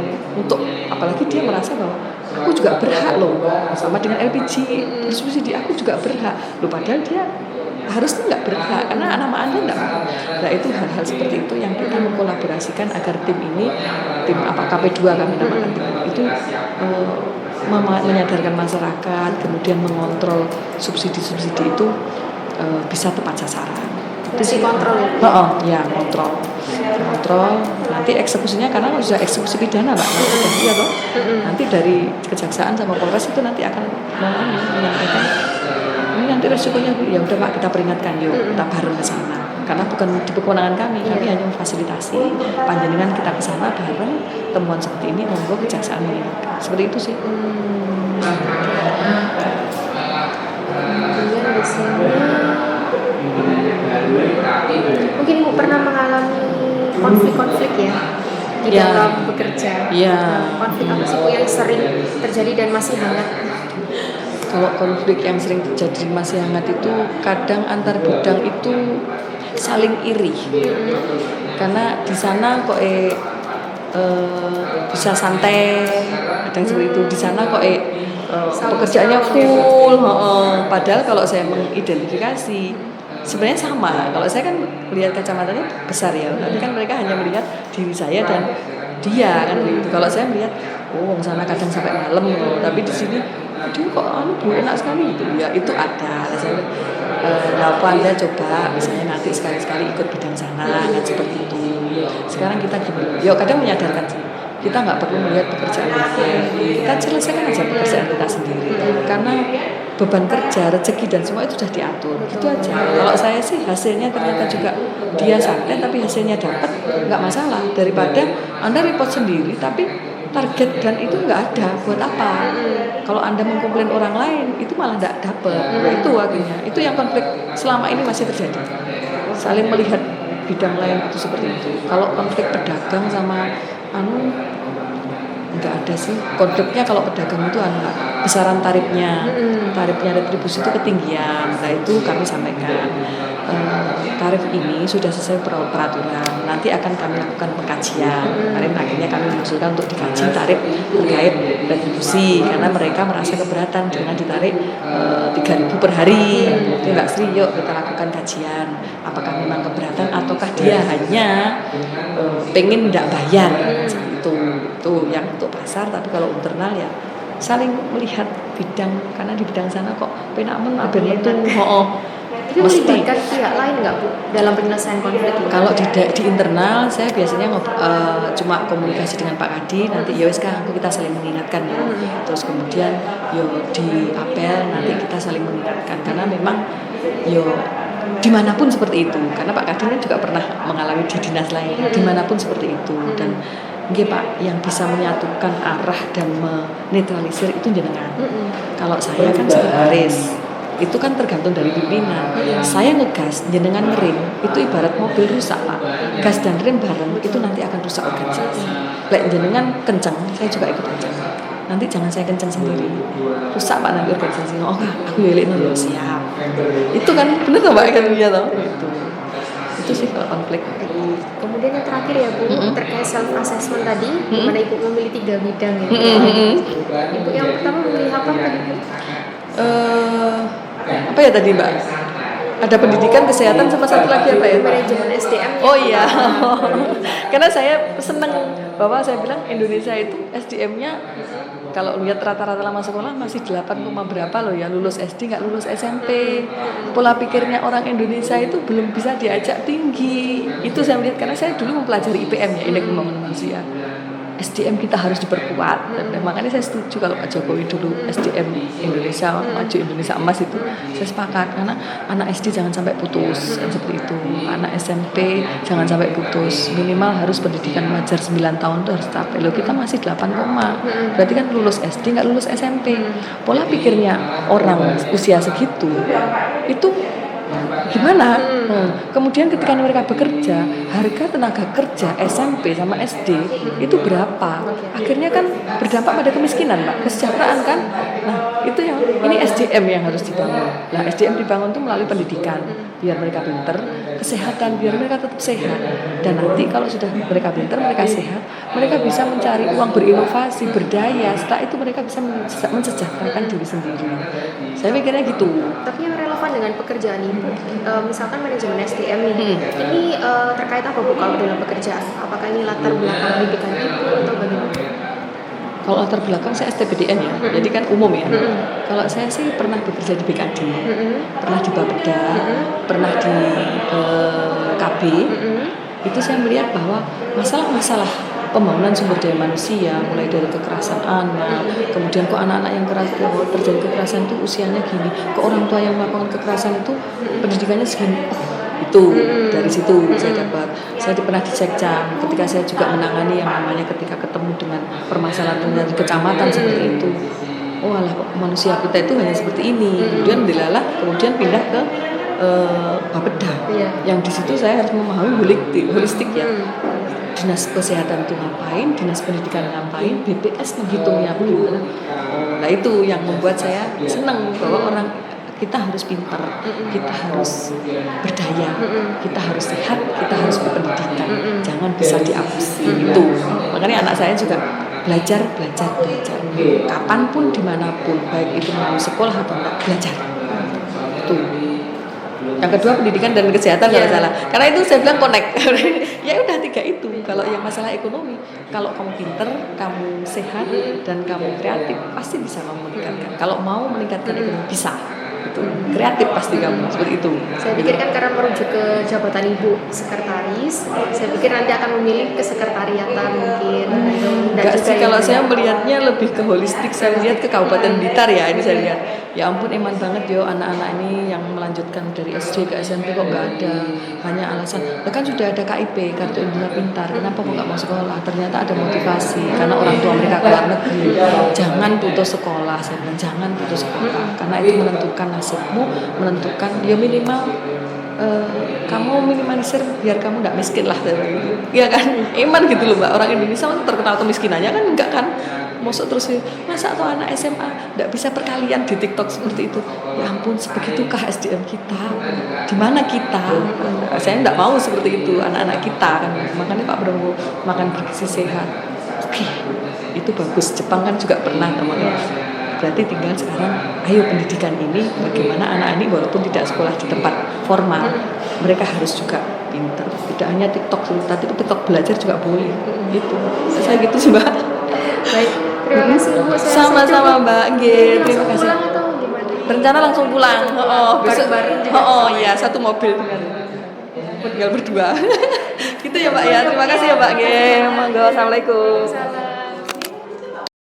apalagi dia merasa bahwa aku juga berhak loh, sama dengan LPG bersubsidi aku juga berhak loh, padahal dia harusnya nggak berhak karena nama Anda nggak. Nah itu hal-hal seperti itu yang kita mengkolaborasikan agar tim KP2 kami namakan itu menyadarkan masyarakat, kemudian mengontrol subsidi-subsidi itu bisa tepat sasaran. Itu sih kontrol ya. Kontrol nanti eksekusinya, karena sudah eksekusi pidana Pak, nanti dari kejaksaan sama Polres itu nanti akan menyampaikan ini nanti resikonya ya udah Pak, kita peringatkan yuk, kita bareng ke sana. karena bukan di kewenangan kami hanya memfasilitasi panjenengan kita ke sana bareng temuan seperti ini monggo kejaksaan mengingatkan seperti itu sih. Kemudian di sini mungkin Ibu pernah mengalami konflik-konflik ya di dalam bekerja. Konflik apa sih Bu yang sering terjadi dan masih hangat? Kalau konflik yang sering terjadi masih hangat itu kadang antar bidang itu saling iri. Karena di sana kok bisa santai, kadang seperti itu. Di sana kok pekerjaannya full. Padahal kalau saya mengidentifikasi sebenarnya sama. Kalau saya kan melihat kacamatanya besar ya, tapi kan mereka hanya melihat diri saya dan dia kan begitu. Kalau saya melihat sana kadang sampai malam loh, tapi di sini dia kok Bu enak sekali gitu ya, itu ada. Saya apa Anda coba misalnya nanti sekali-sekali ikut bidang sana kan seperti itu. Sekarang kita gimana? Ya kadang menyadarkan sih, kita nggak perlu melihat pekerjaan orang lain, kita selesaikan aja pekerjaan kita sendiri karena beban kerja, rezeki dan semua itu sudah diatur, gitu aja. Kalau saya sih hasilnya ternyata juga dia santai tapi hasilnya dapat, nggak masalah daripada Anda repot sendiri tapi target dan itu nggak ada, buat apa? Kalau Anda mengkomplain orang lain itu malah nggak dapat. Itu akhirnya itu yang konflik selama ini masih terjadi, saling melihat bidang lain itu seperti itu. Kalau konflik pedagang sama nggak ada sih konfliknya. Kalau pedagang itu besaran tarifnya retribusi itu ketinggian. Nah itu kami sampaikan tarif ini sudah sesuai peraturan, nanti akan kami lakukan pengkajian. Akhirnya kami mengusulkan untuk dikaji tarif terkait retribusi karena mereka merasa keberatan dengan ditarik 3.000 per hari. Itu nggak seri, yuk kita lakukan kajian apakah memang keberatan ataukah dia hanya pengen nggak bayar. Itu yang untuk pasar. Tapi kalau internal ya saling melihat bidang, karena di bidang sana kok penamen aben itu Tapi melibatkan pihak lain nggak Bu dalam penyelesaian konflik ini? Kalau di internal saya biasanya cuma komunikasi dengan Pak Kadi, nanti ya wes Kak, kita saling mengingatkan ya. Terus kemudian di apel nanti kita saling mengingatkan karena memang dimanapun seperti itu, karena Pak Kadi juga pernah mengalami di dinas lain, dimanapun seperti itu. Dan Pak, yang bisa menyatukan arah dan menetralisir itu jenengan. Kalau saya kan sekretaris, itu kan tergantung dari pimpinan. Saya ngegas, jenengan ngerem, itu ibarat mobil rusak Pak. Gas dan rem bareng itu nanti akan rusak organisasi. Lek jenengan kencang, saya juga ikut kencang. Nanti jangan saya kencang sendiri, rusak Pak nanti organisasi. Aku yelek nih, siap. Itu kan bener tuh Pak kan dia toh. Itu sih kalau konflik. Kemudian yang terakhir ya Bu, terkait self assessment tadi, dimana Ibu memilih 3 bidang ya. Ibu yang pertama memilih apa tadi Bu? Apa ya tadi Mbak? Ada pendidikan, kesehatan, sama satu lagi apa ya? Manajemen SDM. Oh iya, karena saya senang bahwa saya bilang Indonesia itu SDM-nya kalau lihat rata-rata lama sekolah masih 8, berapa loh ya, lulus SD nggak lulus SMP. Pola pikirnya orang Indonesia itu belum bisa diajak tinggi. Itu saya melihat karena saya dulu mempelajari IPM ya, Indeks Pembangunan Manusia. SDM kita harus diperkuat, dan makanya saya setuju kalau Pak Jokowi dulu SDM Indonesia maju, Indonesia emas itu saya sepakat, karena anak SD jangan sampai putus seperti itu, anak SMP jangan sampai putus, minimal harus pendidikan mengajar 9 tahun itu harus capai. Loh kita masih 8, berarti kan lulus SD nggak lulus SMP. Pola pikirnya orang usia segitu itu gimana? Kemudian ketika mereka bekerja, harga tenaga kerja SMP sama SD itu berapa? Akhirnya kan berdampak pada kemiskinan, Pak, kesejahteraan kan? Nah, itu ini SDM yang harus dibangun. Nah, SDM dibangun itu melalui pendidikan, biar mereka pinter, kesehatan, biar mereka tetap sehat. Dan nanti kalau sudah mereka pinter, mereka sehat, mereka bisa mencari uang, berinovasi, berdaya. Setelah itu mereka bisa mensejahterakan diri sendiri. Saya pikirnya gitu. Tapi yang relevan dengan pekerjaan Ibu, misalkan manajemen SDM nih, ini terkait apa Bu kalau dalam pekerjaan? Apakah ini latar belakang pendidikan Ibu atau bagaimana? Kalau latar belakang saya STPDN ya, jadi kan umum ya. Kalau saya sih pernah bekerja di BKD, pernah di Bapeda, pernah di KB. Itu saya melihat bahwa masalah-masalah pembangunan sumber daya manusia, mulai dari kekerasan anak, kemudian kok anak-anak yang terjadi kekerasan itu usianya gini, kok orang tua yang melakukan kekerasan itu pendidikannya segini. Itu dari situ saya pernah di Sekcam ketika saya juga menangani yang namanya ketika ketemu dengan permasalahan dari kecamatan seperti itu. Oh alah, manusia kita itu hanya seperti ini. Kemudian dilalah, kemudian pindah ke Bapeda. Yang di situ saya harus memahami holistik ya. Dinas kesehatan itu ngapain, dinas pendidikan ngapain, BPS menghitungnya bagaimana. Nah itu yang membuat saya senang bahwa kita harus pintar, kita harus berdaya, kita harus sehat, kita harus berpendidikan, jangan bisa diapusi itu. Makanya anak saya juga belajar, kapanpun, dimanapun, baik itu mau sekolah atau enggak, belajar. Itu. Yang kedua pendidikan dan kesehatan kalau salah. Karena itu saya bilang connect. Ya udah 3 itu. Kalau yang masalah ekonomi, kalau kamu pintar, kamu sehat dan kamu kreatif, pasti bisa kamu meningkatkan. Kalau mau meningkatkan ekonomi bisa. Itu kreatif pasti kamu seperti itu. Saya pikir kan karena merujuk ke jabatan ibu sekretaris, saya pikir nanti akan memilih ke sekretariatan mungkin. Enggak sih, kalau saya melihatnya lebih ke holistik. Saya lihat ke Kabupaten Blitar ya, ini saya lihat. Ya ampun, eman banget yo anak-anak ini yang melanjutkan dari SD ke SMP kok nggak ada, hanya alasan kan sudah ada KIP, kartu Indonesia Pintar, kenapa kok nggak mau sekolah? Ternyata ada motivasi karena orang tua mereka keluar negeri. Jangan putus sekolah, saya bilang jangan putus sekolah karena itu menentukan nasibmu, menentukan ya minimal kamu minimalisir biar kamu nggak miskin lah, ya kan? Iman gitu loh mbak, orang Indonesia terkenal kemiskinannya kan enggak kan? Masuk terus masa atau anak SMA nggak bisa perkalian di TikTok seperti itu. Ya ampun, sebegitukah SDM kita? Di mana kita? Saya nggak mau seperti itu anak-anak kita kan. Makanya Pak Prabowo makan bergizi sehat. Oke, itu bagus. Jepang kan juga pernah teman-teman. Berarti tinggal sekarang, ayo pendidikan ini bagaimana anak ini walaupun tidak sekolah di tempat formal, mereka harus juga pinter. Tidak hanya TikTok, tapi TikTok belajar juga boleh. Gitu. Saya gitu sih mbak. Baik, terima kasih Bu. Sama-sama Mbak. Nggih, terima kasih. Pulang atau gimana? Rencana langsung pulang. Besok bareng-bareng juga. iya, satu mobil dengan tinggal berdua. Gitu ya Mbak ya. Terima kasih ya Mbak. Nggih, monggo. Assalamualaikum.